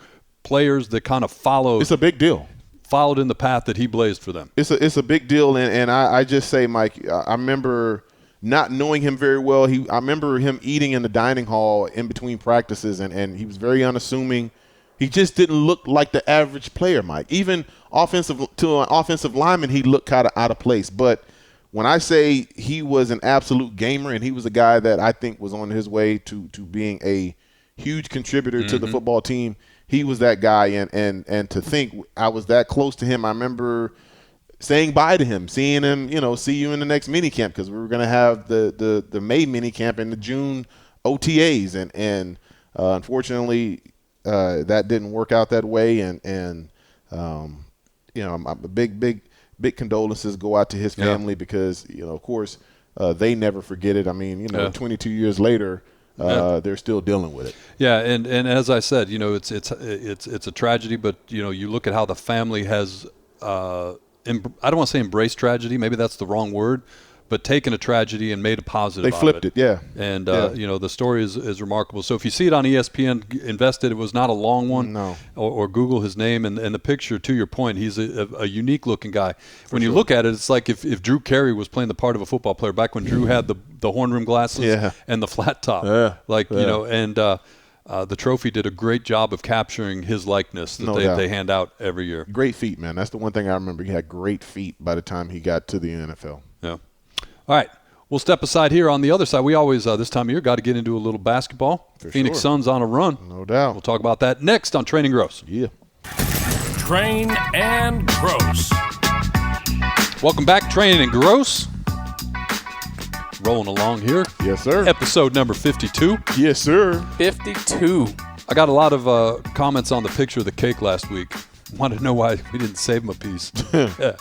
players that kind of followed. It's a big deal. Followed in the path that he blazed for them. It's a big deal, and I just say, Mike, I remember not knowing him very well. I remember him eating in the dining hall in between practices, and he was very unassuming. He just didn't look like the average player, Mike. Even to an offensive lineman, he looked kind of out of place. But when I say he was an absolute gamer, and he was a guy that I think was on his way to being a huge contributor to the football team, he was that guy. And to think I was that close to him, I remember saying bye to him, seeing him, see you in the next mini camp, because we were going to have the May mini camp and the June OTAs, and unfortunately that didn't work out that way, and big condolences go out to his family, because of course they never forget it. I mean 22 years later they're still dealing with it. Yeah, and as I said, it's a tragedy, but you look at how the family has I don't want to say embrace tragedy, maybe that's the wrong word, but taken a tragedy and made a positive. They flipped it, yeah. And the story is remarkable. So if you see it on ESPN, invested. It was not a long one. No. Or Google his name and the picture. To your point, he's a unique looking guy. When you look at it, it's like if Drew Carey was playing the part of a football player back when Drew had the horn rim glasses and the flat top. The trophy did a great job of capturing his likeness that they hand out every year. Great feet, man. That's the one thing I remember. He had great feet by the time he got to the NFL. Yeah. All right. We'll step aside here. On the other side, we always, this time of year, got to get into a little basketball. Phoenix Suns on a run. No doubt. We'll talk about that next on Train and Gross. Yeah. Train and Gross. Welcome back, Train and Gross. Rolling along here. Yes, sir. Episode number 52. Yes, sir. 52. I got a lot of comments on the picture of the cake last week. Wanted to know why we didn't save them a piece. Yeah.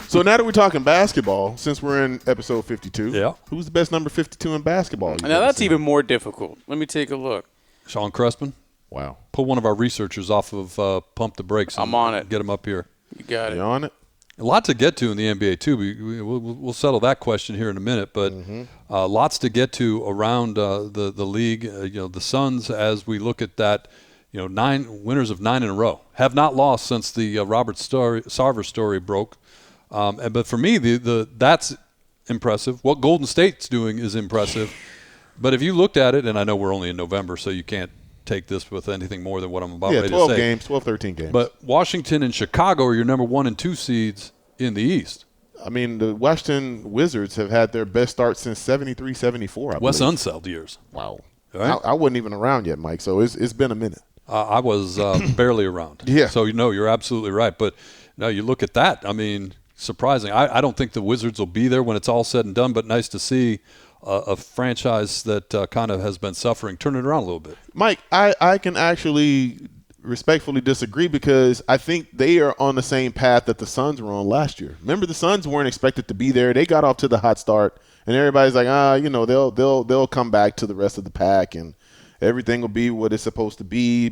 So now that we're talking basketball, since we're in episode 52, who's the best number 52 in basketball? Now that's even more difficult. Let me take a look. Sean Crespin. Wow. Pull one of our researchers off of Pump the Brakes. I'm on it. Get him up here. You got it. You on it? A lot to get to in the NBA, too. We'll settle that question here in a minute, but lots to get to around the league. The Suns, as we look at that, 9 winners of 9 in a row, have not lost since the Robert Sarver story broke. But for me, that's impressive. What Golden State's doing is impressive. But if you looked at it, and I know we're only in November, so you can't take this with anything more than what I'm about ready to say. 13 games. But Washington and Chicago are your number 1 and 2 seeds in the East. I mean, the Washington Wizards have had their best start since 73, 74, I Wes believe. Unseld years. Wow. Right? I wasn't even around yet, Mike, so it's been a minute. I was barely around. Yeah. So, you're absolutely right. But now you look at that. I mean, surprising. I don't think the Wizards will be there when it's all said and done, but nice to see a franchise that kind of has been suffering turn it around a little bit. Mike, I can actually respectfully disagree, because I think they are on the same path that the Suns were on last year. Remember, the Suns weren't expected to be there. They got off to the hot start, and everybody's like, they'll come back to the rest of the pack, and everything will be what it's supposed to be.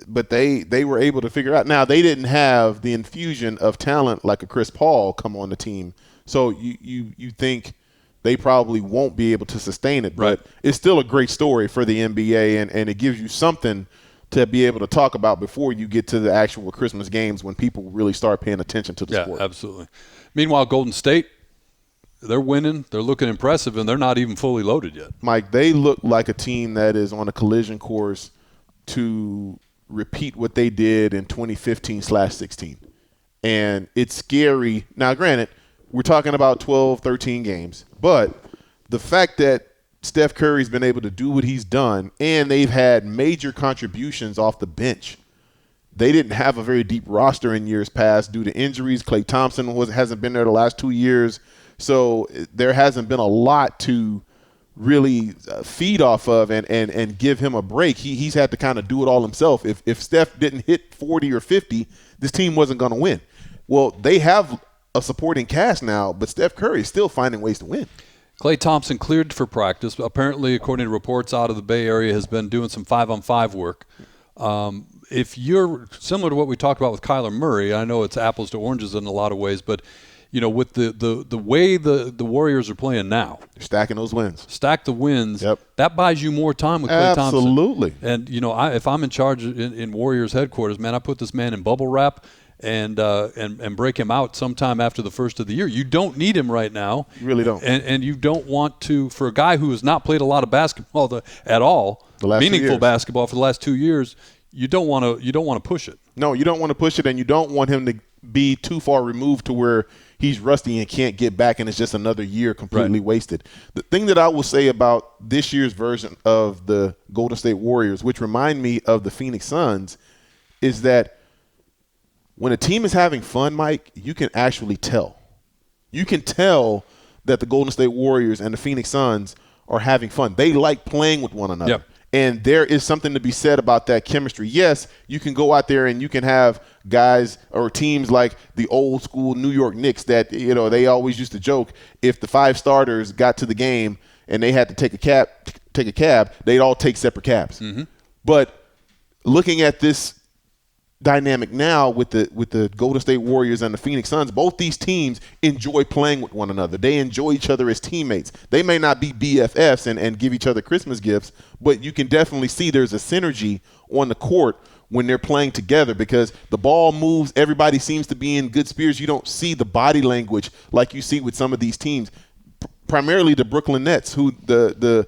But they were able to figure out. Now, they didn't have the infusion of talent like a Chris Paul come on the team, so you think they probably won't be able to sustain it. But it's still a great story for the NBA, and it gives you something to be able to talk about before you get to the actual Christmas games, when people really start paying attention to the sport. Yeah, absolutely. Meanwhile, Golden State, they're winning. They're looking impressive, and they're not even fully loaded yet. Mike, they look like a team that is on a collision course to repeat what they did in 2015/16. And it's scary. Now, granted, we're talking about 12, 13 games. But the fact that Steph Curry's been able to do what he's done, and they've had major contributions off the bench. They didn't have a very deep roster in years past due to injuries. Klay Thompson hasn't been there the last 2 years. So there hasn't been a lot to really feed off of and give him a break. He's had to kind of do it all himself. If Steph didn't hit 40 or 50, this team wasn't going to win. Well, they have a supporting cast now, but Steph Curry is still finding ways to win. Klay Thompson cleared for practice. Apparently, according to reports out of the Bay Area, has been doing some 5-on-5 work. If you're similar to what we talked about with Kyler Murray, I know it's apples to oranges in a lot of ways, but with the way the Warriors are playing now, they're stacking those wins. Stack the wins. Yep. That buys you more time with Klay Thompson. Absolutely. And if I'm in charge in Warriors headquarters, man, I put this man in bubble wrap and break him out sometime after the first of the year. You don't need him right now. You really don't. And you don't want to, for a guy who has not played a lot of basketball at all, meaningful basketball for the last 2 years. You don't want to push it. No, you don't want to push it, and you don't want him to be too far removed to where he's rusty and can't get back, and it's just another year completely wasted. The thing that I will say about this year's version of the Golden State Warriors, which remind me of the Phoenix Suns, is that when a team is having fun, Mike, you can actually tell. You can tell that the Golden State Warriors and the Phoenix Suns are having fun. They like playing with one another. Yep. And there is something to be said about that chemistry. Yes, you can go out there and you can have guys or teams like the old school New York Knicks that, they always used to joke if the 5 starters got to the game and they had to take a cab, they'd all take separate cabs. Mm-hmm. But looking at this dynamic now with the Golden State Warriors and the Phoenix Suns, both these teams enjoy playing with one another. They enjoy each other as teammates. They may not be BFFs and give each other Christmas gifts, but you can definitely see there's a synergy on the court when they're playing together because the ball moves. Everybody seems to be in good spirits. You don't see the body language like you see with some of these teams, primarily the Brooklyn Nets, who the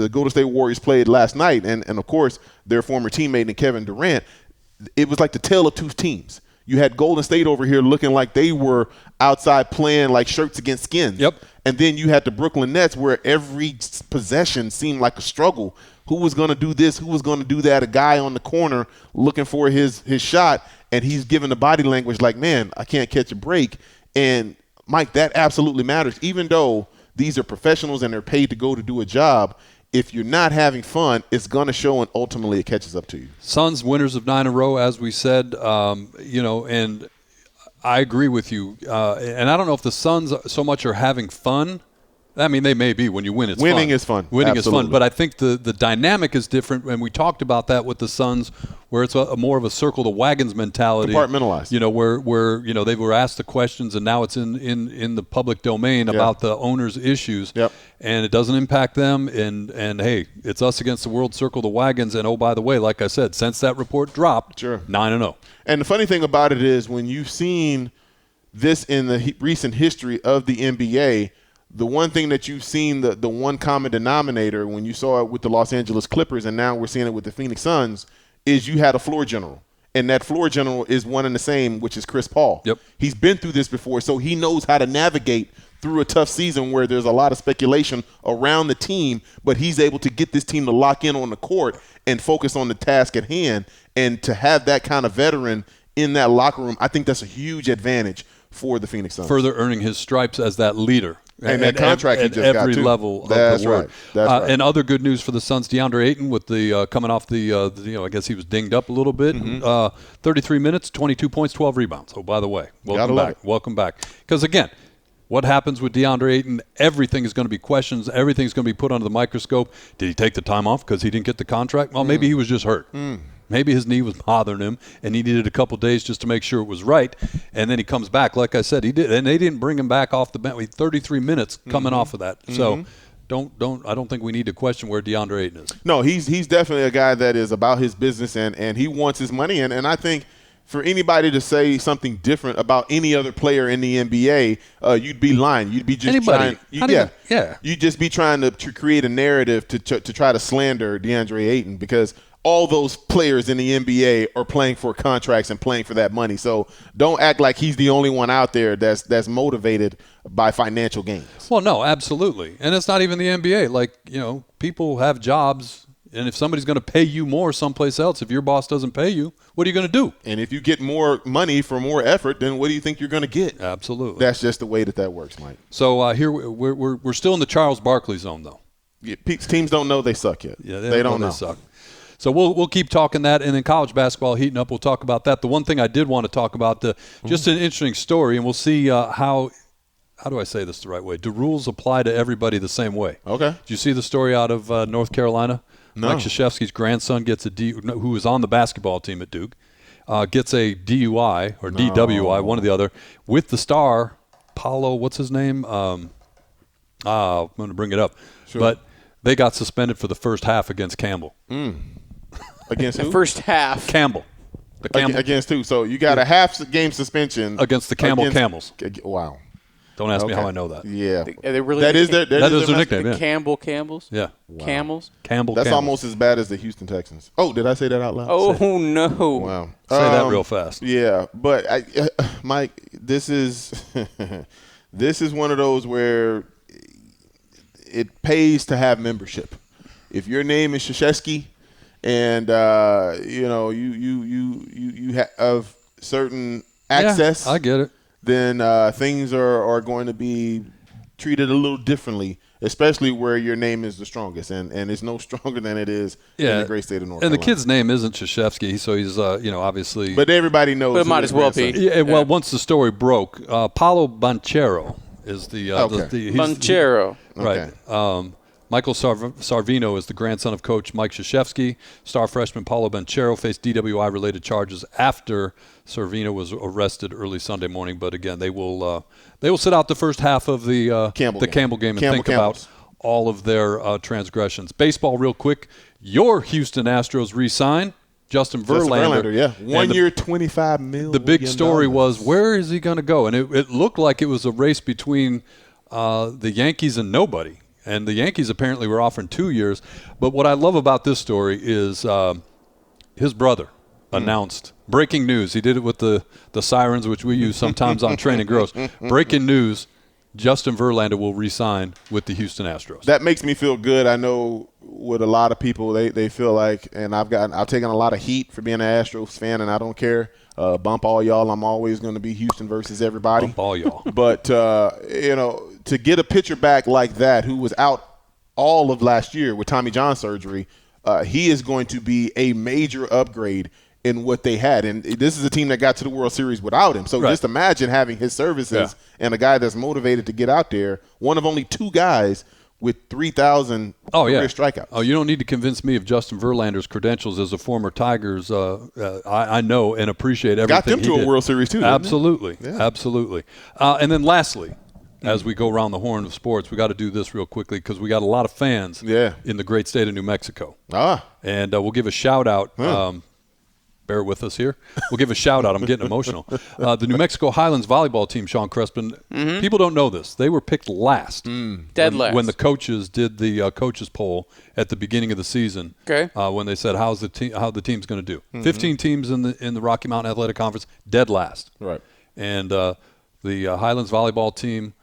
Golden State Warriors played last night, and of course their former teammate in Kevin Durant. It was like the tale of two teams. You had Golden State over here looking like they were outside playing like shirts against skins. Yep. And then you had the Brooklyn Nets where every possession seemed like a struggle. Who was going to do this? Who was going to do that? A guy on the corner looking for his shot, and he's giving the body language like, man, I can't catch a break. And, Mike, that absolutely matters. Even though these are professionals and they're paid to go to do a job, if you're not having fun, it's going to show, and ultimately it catches up to you. Suns winners of 9 in a row, as we said, and I agree with you. And I don't know if the Suns so much are having fun. I mean, they may be. When you win, it's winning fun. is fun. Winning Absolutely. is fun. But I think the dynamic is different, and we talked about that with the Suns, where it's a more of a circle the wagons mentality. Compartmentalized. Where they were asked the questions, and now it's in the public domain about the owners' issues. Yep. And it doesn't impact them. And hey, it's us against the world. Circle the wagons. And oh, by the way, like I said, since that report dropped, 9-0. And the funny thing about it is when you've seen this in the recent history of the NBA, the one thing that you've seen, the one common denominator when you saw it with the Los Angeles Clippers and now we're seeing it with the Phoenix Suns, is you had a floor general. And that floor general is one and the same, which is Chris Paul. Yep. He's been through this before, so he knows how to navigate through a tough season where there's a lot of speculation around the team, but he's able to get this team to lock in on the court and focus on the task at hand. And to have that kind of veteran in that locker room, I think that's a huge advantage for the Phoenix Suns. Further earning his stripes as that leader. And that contract he just got, every too. level That's of the word. right. That's right. And other good news for the Suns, DeAndre Ayton with the coming off I guess he was dinged up a little bit. 33 minutes, 22 points, 12 rebounds. Oh, by the way, welcome back. Welcome back. Because, again, what happens with DeAndre Ayton, everything is going to be questions. Everything's going to be put under the microscope. Did he take the time off because he didn't get the contract? Well, maybe he was just hurt. Maybe his knee was bothering him, and he needed a couple days just to make sure it was right. And then he comes back. Like I said, he did, and they didn't bring him back off the bench. 33 minutes coming off of that. So I don't think we need to question where DeAndre Ayton is. No, he's definitely a guy that is about his business and he wants his money. And I think for anybody to say something different about any other player in the NBA, you'd be lying. You'd be just Anybody. trying. You'd just be trying to create a narrative to try to slander DeAndre Ayton, because all those players in the NBA are playing for contracts and playing for that money. So don't act like he's the only one out there that's motivated by financial gains. Well, no, absolutely. And it's not even the NBA. Like, people have jobs, and if somebody's going to pay you more someplace else, if your boss doesn't pay you, what are you going to do? And if you get more money for more effort, then what do you think you're going to get? Absolutely. That's just the way that works, Mike. So here we're still in the Charles Barkley zone, though. Yeah, teams don't know they suck yet. Yeah, they don't know. They suck. So we'll keep talking that, and then college basketball heating up. We'll talk about that. The one thing I did want to talk about, just an interesting story, and we'll see how do I say this the right way? Do rules apply to everybody the same way? Okay. Did you see the story out of North Carolina? No. Mike Krzyzewski's grandson gets who was on the basketball team at Duke, gets a DUI or DWI, one or the other, with the star, Paulo, what's his name? I'm going to bring it up. Sure. But they got suspended for the first half against Campbell. Against who? The first half. Campbell. The Campbell. Against who? So you got a half-game suspension. Against the Camels. Wow. Don't ask me how I know that. Yeah. Are they really that is their nickname, the yeah. Campbells? Yeah. Wow. Camels? Campbell. That's Camels. almost as bad as the Houston Texans. Oh, did I say that out loud? Oh, no. Wow. Say that real fast. Yeah, but Mike, this is this is one of those where it pays to have membership. If your name is Krzyzewski, and you have certain access, Yeah, I get it. then things are going to be treated a little differently, especially where your name is the strongest, and it's no stronger than it is in the great state of North Carolina. And the kid's name isn't Krzyzewski, so he's obviously. But everybody knows. But it might as well be. Yeah, well, once the story broke, Paulo Banchero is the Banchero. Right. Okay. Michael Sarvino is the grandson of Coach Mike Krzyzewski. Star freshman Paulo Banchero faced DWI-related charges after Sarvino was arrested early Sunday morning. But again, they will sit out the first half of the Campbell game and think about all of their transgressions. Baseball, real quick. Your Houston Astros re-sign Justin Verlander. Yeah. 1 year, $25 million. The big story was, where is he going to go? And it looked like it was a race between the Yankees and nobody. And the Yankees apparently were offering 2 years. But what I love about this story is his brother announced, breaking news. He did it with the sirens, which we use sometimes on Training Gross. Breaking news, Justin Verlander will re-sign with the Houston Astros. That makes me feel good. I know with a lot of people, they feel like, and I've taken a lot of heat for being an Astros fan, and I don't care. Bump all y'all. I'm always going to be Houston versus everybody. Bump all y'all. But, to get a pitcher back like that who was out all of last year with Tommy John surgery, he is going to be a major upgrade in what they had. And this is a team that got to the World Series without him. So just imagine having his services and a guy that's motivated to get out there, one of only two guys with 3,000 career strikeouts. Oh, you don't need to convince me of Justin Verlander's credentials as a former Tigers. I know and appreciate everything got them he to did. a World Series, too. Absolutely. Yeah. Absolutely. And then lastly, as we go around the horn of sports, we got to do this real quickly because we got a lot of fans in the great state of New Mexico. And we'll give a shout-out. Bear with us here. We'll give a shout-out. I'm getting emotional. The New Mexico Highlands volleyball team, Sean Crespin, people don't know this. They were picked last. Dead last. When the coaches did the coaches poll at the beginning of the season. Okay. When they said, how the team's going to do. 15 teams in the Rocky Mountain Athletic Conference, dead last. Right. And the Highlands volleyball team,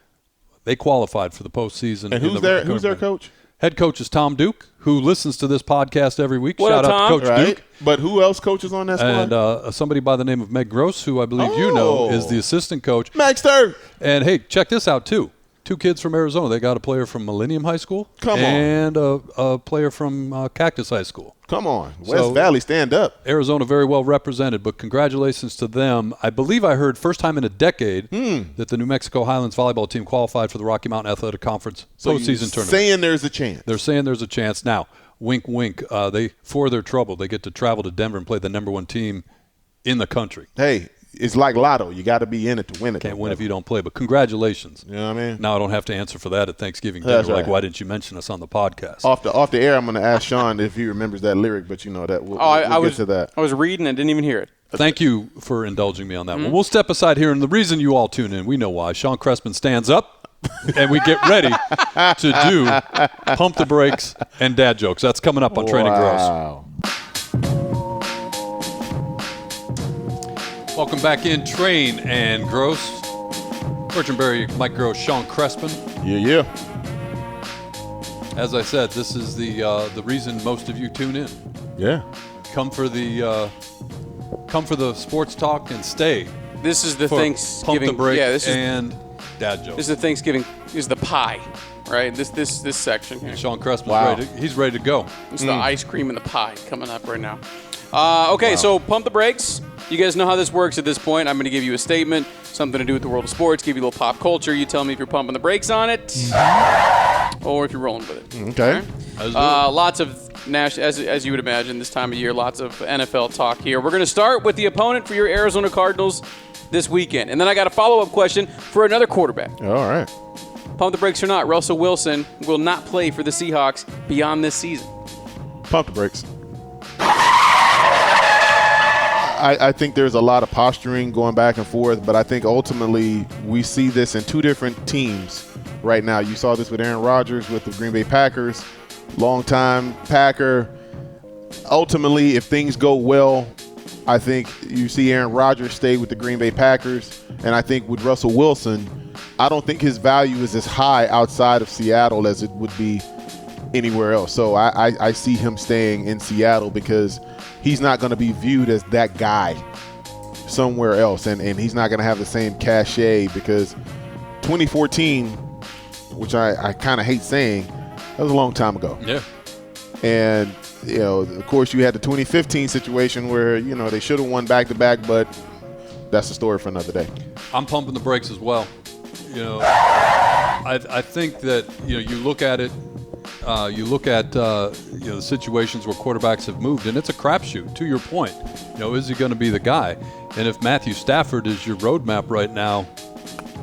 they qualified for the postseason. And who's their coach? Head coach is Tom Duke, who listens to this podcast every week. What Shout up, out Tom? to Coach Duke. But who else coaches on that squad? And somebody by the name of Meg Grose, who I believe you know is the assistant coach. Maxter. And, hey, check this out, too. 2 kids from Arizona. They got a player from Millennium High School. And a player from Cactus High School. Come on. West Valley, stand up. Arizona very well represented, but congratulations to them. I believe I heard first time in a decade that the New Mexico Highlands volleyball team qualified for the Rocky Mountain Athletic Conference postseason tournament. Saying there's a chance. They're saying there's a chance. Now, wink, wink. For their trouble, they get to travel to Denver and play the #1 team in the country. Hey, it's like lotto. You got to be in it to win it. Can't win if you don't play. But congratulations. You know what I mean? Now I don't have to answer for that at Thanksgiving dinner. That's right. Like, why didn't you mention us on the podcast? Off the air, I'm going to ask Sean if he remembers that lyric, but you know that we'll get to that. I was reading and didn't even hear it. Thank you for indulging me on that one. We'll step aside here, and the reason you all tune in, we know why. Sean Crespin stands up. And we get ready to do Pump the Brakes and Dad Jokes. That's coming up on Training Grose. Welcome back in Train and Grose. Berry, Mike Grose, Sean Crespin. Yeah. As I said, this is the reason most of you tune in. Yeah. Come for the sports talk and stay. This is the Thanksgiving. Pump the Brakes this is, and Dad Jokes. This is the Thanksgiving. This is the pie, right? This section here. Sean Crespin's he's ready to go. It's the ice cream and the pie coming up right now. Okay, so Pump the Brakes. You guys know how this works at this point. I'm going to give you a statement, something to do with the world of sports, give you a little pop culture. You tell me if you're pumping the brakes on it or if you're rolling with it. Okay. Lots of as you would imagine, this time of year, lots of NFL talk here. We're going to start with the opponent for your Arizona Cardinals this weekend. And then I got a follow-up question for another quarterback. All right. Pump the brakes or not, Russell Wilson will not play for the Seahawks beyond this season. Pump the brakes. I think there's a lot of posturing going back and forth, but I think ultimately we see this in two different teams right now. You saw this with Aaron Rodgers with the Green Bay Packers, longtime Packer. Ultimately, if things go well, I think you see Aaron Rodgers stay with the Green Bay Packers, and I think with Russell Wilson, I don't think his value is as high outside of Seattle as it would be anywhere else. So I see him staying in Seattle because he's not going to be viewed as that guy somewhere else, and he's not going to have the same cachet because 2014, which I kind of hate saying, that was a long time ago. Yeah. And, of course, you had the 2015 situation where, they should have won back-to-back, but that's a story for another day. I'm pumping the brakes as well. I think that, you look at it, the situations where quarterbacks have moved, and it's a crapshoot, to your point. Is he going to be the guy? And if Matthew Stafford is your roadmap right now,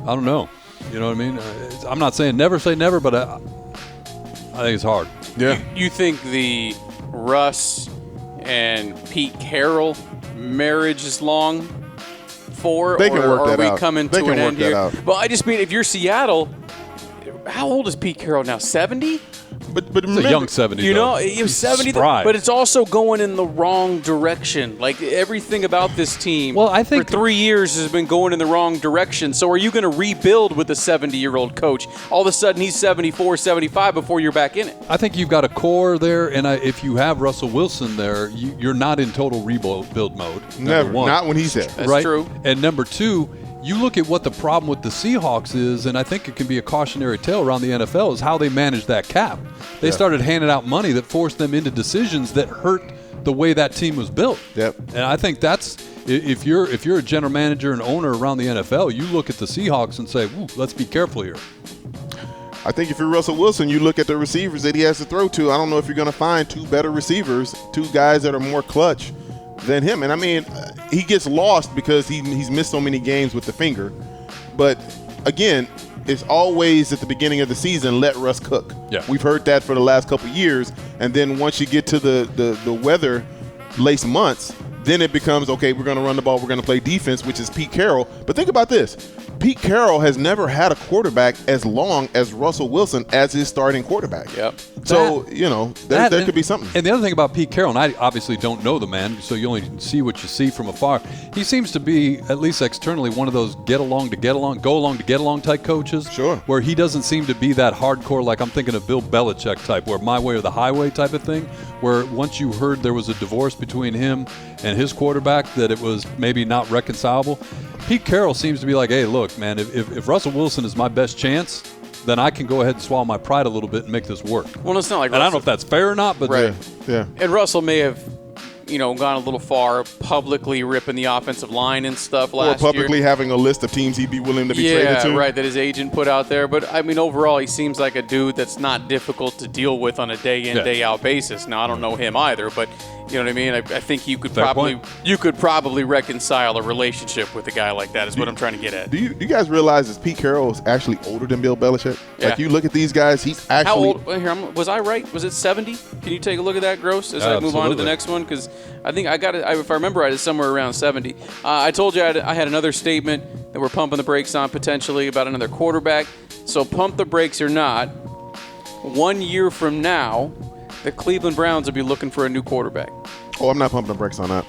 I don't know. You know what I mean? I'm not saying never say never, but I think it's hard. Yeah. You think the Russ and Pete Carroll marriage is long for, they can work or that are we out. coming they to can an work end that here? Out. Well, I just mean if you're Seattle, how old is Pete Carroll now? 70? But It's remember, a young 70. He was He's 70, spry. but it's also going in the wrong direction. Like everything about this team, Well, I think for 3 years has been going in the wrong direction. So are you going to rebuild with a 70-year-old coach? All of a sudden he's 74, 75 before you're back in it. I think you've got a core there, and if you have Russell Wilson there, you're not in total rebuild mode. never. One. Not when he's there. That's right? true. And number two, you look at what the problem with the Seahawks is, and I think it can be a cautionary tale around the NFL, is how they manage that cap. They started handing out money that forced them into decisions that hurt the way that team was built. Yep. And I think that's if you're a general manager and owner around the NFL, you look at the Seahawks and say, "Ooh, let's be careful here." I think if you're Russell Wilson, you look at the receivers that he has to throw to. I don't know if you're going to find two better receivers, two guys that are more clutch than him. And I mean, he gets lost because he's missed so many games with the finger. But again, it's always at the beginning of the season, let Russ cook. Yeah. We've heard that for the last couple of years. And then once you get to the weather-laced months, then it becomes, okay, we're going to run the ball, we're going to play defense, which is Pete Carroll. But think about this. Pete Carroll has never had a quarterback as long as Russell Wilson as his starting quarterback. Yep. So, there could be something. And the other thing about Pete Carroll, and I obviously don't know the man, so you only see what you see from afar. He seems to be, at least externally, one of those go along to get along type coaches. Sure. Where he doesn't seem to be that hardcore, like I'm thinking of Bill Belichick type, where my way or the highway type of thing, where once you heard there was a divorce between him and his quarterback, that it was maybe not reconcilable. Pete Carroll seems to be like, hey, look, man, if Russell Wilson is my best chance, then I can go ahead and swallow my pride a little bit and make this work. Well, it's not like And I don't know if that's fair or not, but Right. Yeah. And Russell may have, gone a little far publicly ripping the offensive line and stuff Or last publicly year. having a list of teams he'd be willing to be traded to. Yeah, right, that his agent put out there. But, I mean, overall, he seems like a dude that's not difficult to deal with on a day-in, Yeah. day-out basis. Now, I don't know him either, but You know what I mean? I think you could Fair probably reconcile a relationship with a guy like that. Is what I'm trying to get at. Do you guys realize that Pete Carroll is actually older than Bill Belichick? Yeah. Like, you look at these guys, he's actually. How old? Was I right? Was it 70? Can you take a look at that, Grose, as I move on to the next one? Because I think I got it. If I remember right, it's somewhere around 70. I told you I had another statement that we're pumping the brakes on potentially about another quarterback. So pump the brakes or not, 1 year from now, the Cleveland Browns will be looking for a new quarterback. Oh, I'm not pumping the brakes on that.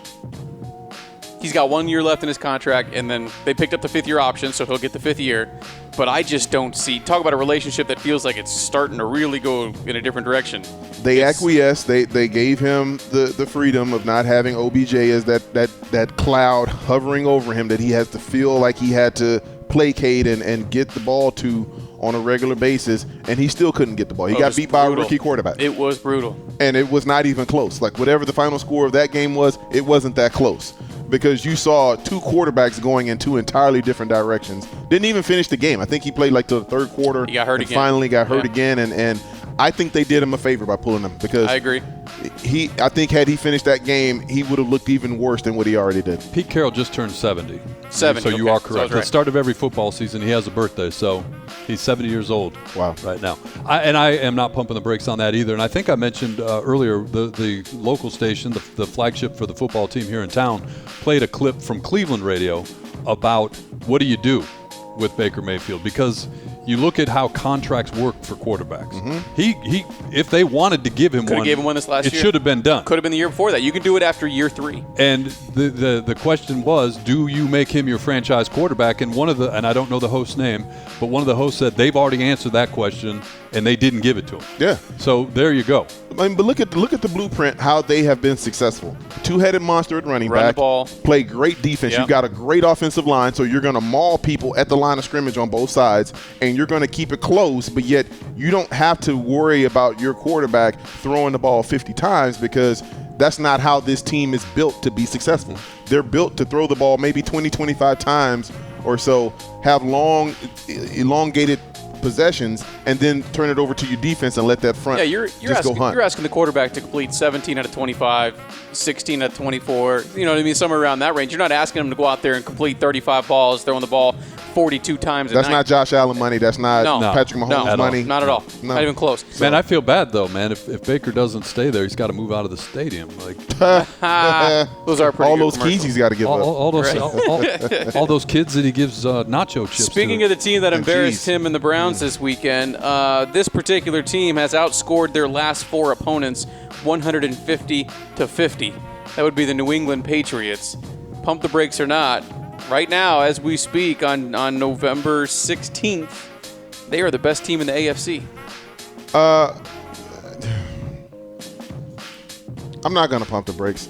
He's got 1 year left in his contract, and then they picked up the 5th-year option, so he'll get the 5th year. But I just don't see – talk about a relationship that feels like it's starting to really go in a different direction. They acquiesced. They gave him the freedom of not having OBJ as that cloud hovering over him that he has to feel like he had to placate and get the ball to on a regular basis, and he still couldn't get the ball. He got beat by a rookie quarterback. It was brutal. And it was not even close. Like, whatever the final score of that game was, it wasn't that close. Because you saw two quarterbacks going in two entirely different directions. Didn't even finish the game. I think he played like to the third quarter. He got hurt again. Finally got hurt again, and I think they did him a favor by pulling him, because I agree. I think had he finished that game, he would have looked even worse than what he already did. Pete Carroll just turned 70. 70. So you are correct. So At the start of every football season, he has a birthday, so he's 70 years old. Wow. Right now. I am not pumping the brakes on that either. And I think I mentioned earlier the local station, the flagship for the football team here in town, played a clip from Cleveland radio about what do you do with Baker Mayfield, because you look at how contracts work for quarterbacks. He if they wanted to give him Could have gave him one this last it year. should have been done. Could have been the year before that. You can do it after year 3. And the question was, do you make him your franchise quarterback? And and I don't know the host's name, but one of the hosts said they've already answered that question and they didn't give it to him. Yeah. So there you go. I mean, but look at the blueprint, how they have been successful. Two-headed monster at running Run back. the ball. Play great defense. Yep. You've got a great offensive line, so you're going to maul people at the line of scrimmage on both sides, and you're going to keep it close, but yet you don't have to worry about your quarterback throwing the ball 50 times, because that's not how this team is built to be successful. They're built to throw the ball maybe 20, 25 times or so, have long, elongated possessions, and then turn it over to your defense and let that front you're asking the quarterback to complete 17 out of 25, 16 out of 24, you know what I mean, somewhere around that range. You're not asking him to go out there and complete 35 balls, throwing the ball 42 times a night. That's not Josh Allen money. That's not Patrick Mahomes money. Not at all. No. Not even close. Man, I feel bad though, man. If Baker doesn't stay there, he's got to move out of the stadium. Like those are pretty all good those keys he's got to give up. all those kids that he gives nacho chips. Speaking of the team that embarrassed him and the Browns this weekend, this particular team has outscored their last 4 opponents 150-50. That would be the New England Patriots. Pump the brakes or not, right now as we speak on November 16th, they are the best team in the AFC. I'm not going to pump the brakes.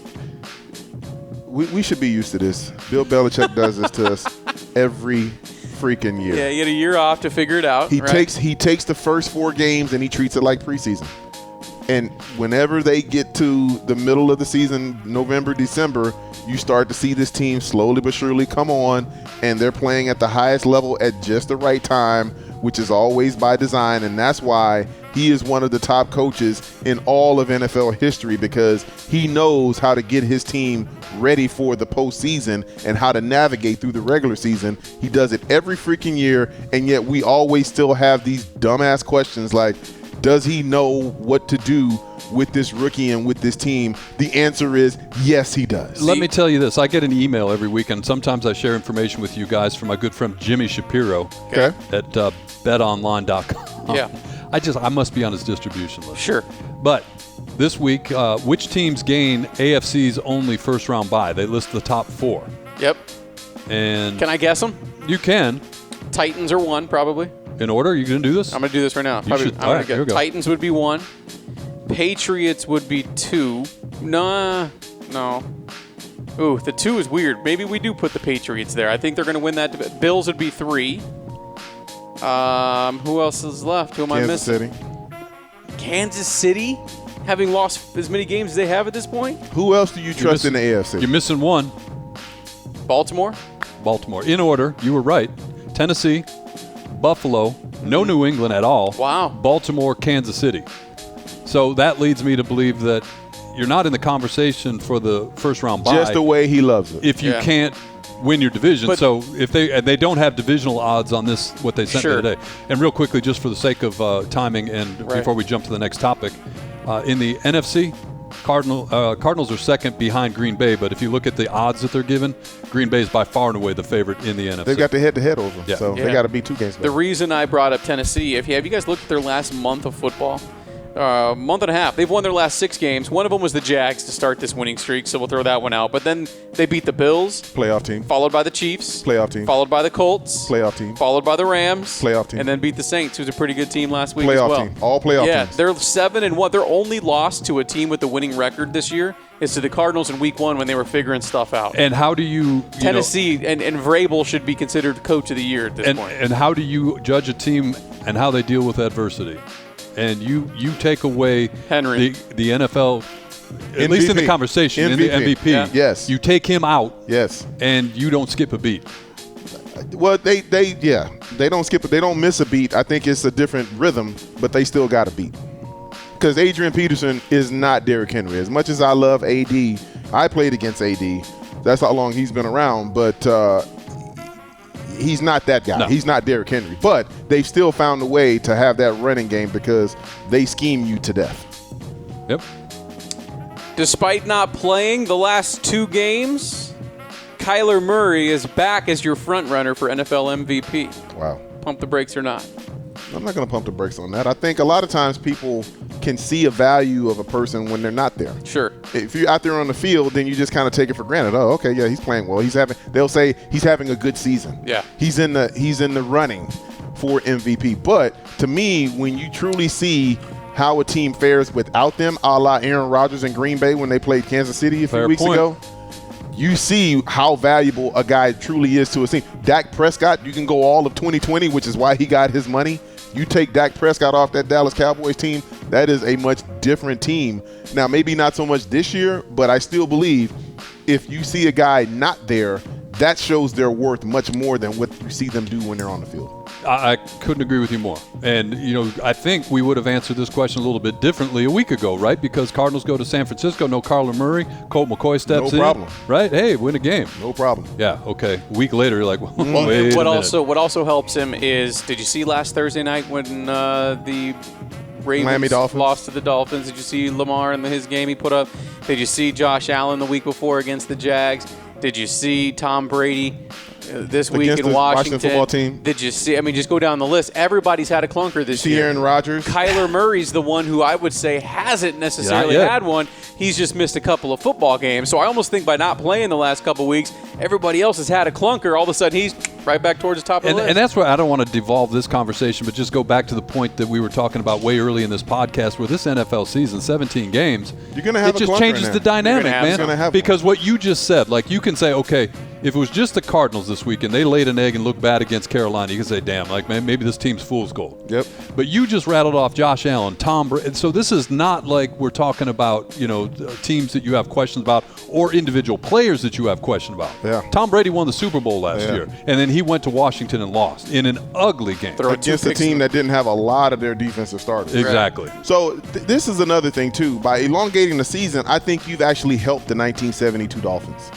We should be used to this. Bill Belichick does this to us every freaking year. Yeah, he had a year off to figure it out. He takes the first 4 games and he treats it like preseason. And whenever they get to the middle of the season, November, December, you start to see this team slowly but surely come on, and they're playing at the highest level at just the right time, which is always by design. And that's why he is one of the top coaches in all of NFL history, because he knows how to get his team ready for the postseason and how to navigate through the regular season. He does it every freaking year, and yet we always still have these dumbass questions like, does he know what to do with this rookie and with this team? The answer is yes, he does. Let me tell you this. I get an email every week, and sometimes I share information with you guys from my good friend Jimmy Shapiro Okay. at betonline.com. Yeah. I must be on his distribution list. Sure. But this week, which teams gain AFC's only first-round bye? They list the top 4. Yep. And Can I guess them? you can. Titans are 1, probably. In order? You going to do this? I'm going to do this right now. should. All right, here we go. Titans would be 1. Patriots would be 2. No. Ooh, the 2 is weird. Maybe we do put the Patriots there. I think they're going to win that. Bills would be 3. Who else is left? Who am I missing? Kansas City, having lost as many games as they have at this point. Who else do you trust in the AFC? You're missing one. Baltimore. In order, you were right. Tennessee, Buffalo, no New England at all. Wow. Baltimore, Kansas City. So that leads me to believe that, you're not in the conversation for the first round bye. Just the way he loves it. If you can't win your division. But, so if they don't have divisional odds on this, what they sent me today. And real quickly, just for the sake of timing and before we jump to the next topic, in the NFC, Cardinals are second behind Green Bay, but if you look at the odds that they're given, Green Bay is by far and away the favorite in the NFC. They've got the head-to-head over, so they got to beat 2 games better. The reason I brought up Tennessee, have you guys looked at their last month of football? Month and a half. They've won their last 6 games. One of them was the Jags to start this winning streak, so we'll throw that one out. But then they beat the Bills. Playoff team. Followed by the Chiefs. Playoff team. Followed by the Colts. Playoff team. Followed by the Rams. Playoff team. And then beat the Saints, who's a pretty good team last week Playoff as well. team. All playoff teams. Yeah, they're 7-1. Their only loss to a team with a winning record this year is to the Cardinals in Week 1 when they were figuring stuff out. And how do you Tennessee and Vrabel should be considered coach of the year at this point. And how do you judge a team and how they deal with adversity? And you take away Henry, the NFL, at MVP. least in the conversation, in the MVP. Yeah. Yes. You take him out. Yes. And you don't skip a beat. Well, they don't skip it. They don't miss a beat. I think it's a different rhythm, but they still got a beat. Because Adrian Peterson is not Derrick Henry. As much as I love AD, I played against AD. That's how long he's been around, but he's not that guy. No. He's not Derrick Henry. But they've still found a way to have that running game because they scheme you to death. Yep. Despite not playing the last 2 games, Kyler Murray is back as your front runner for NFL MVP. Wow. Pump the brakes or not? I'm not going to pump the brakes on that. I think a lot of times people can see a value of a person when they're not there. Sure. If you're out there on the field, then you just kind of take it for granted. Oh, okay, yeah, he's playing well. They'll say he's having a good season. Yeah. He's in the running for MVP. But to me, when you truly see how a team fares without them, a la Aaron Rodgers and Green Bay when they played Kansas City a few weeks ago, you see how valuable a guy truly is to a team. Dak Prescott, you can go all of 2020, which is why he got his money. You take Dak Prescott off that Dallas Cowboys team, that is a much different team. Now, maybe not so much this year, but I still believe if you see a guy not there, that shows their worth much more than what you see them do when they're on the field. I couldn't agree with you more. And, I think we would have answered this question a little bit differently a week ago, right? Because Cardinals go to San Francisco, no Kyler Murray, Colt McCoy steps in. No problem. Right? Hey, win a game. No problem. Yeah, okay. A week later, you're like, wait a What minute. also helps him is, did you see last Thursday night when the Ravens Miami Dolphins lost to the Dolphins? Did you see Lamar in his game he put up? Did you see Josh Allen the week before against the Jags? Did you see Tom Brady this week Against in the Washington? Washington football team? Did you see? I mean, just go down the list. Everybody's had a clunker this See year. Aaron Rodgers? Kyler Murray's the one who I would say hasn't necessarily Not yet. had one. He's just missed a couple of football games. So I almost think by not playing the last couple of weeks, everybody else has had a clunker. All of a sudden, he's right back towards the top of the list. And that's why I don't want to devolve this conversation, but just go back to the point that we were talking about way early in this podcast, where this NFL season, 17 games, You're gonna have it a just clunker changes in the there. dynamic, You're gonna man. have Because what you just said, like you can say, okay, if it was just the Cardinals this week and they laid an egg and looked bad against Carolina, you can say, damn, like man, maybe this team's fool's gold. Yep. But you just rattled off Josh Allen, Tom Brady. So this is not like we're talking about, teams that you have questions about or individual players that you have questions about. Yeah. Tom Brady won the Super Bowl last year, and then he went to Washington and lost in an ugly game. Against a team that didn't have a lot of their defensive starters. Exactly. So this is another thing, too. By elongating the season, I think you've actually helped the 1972 Dolphins.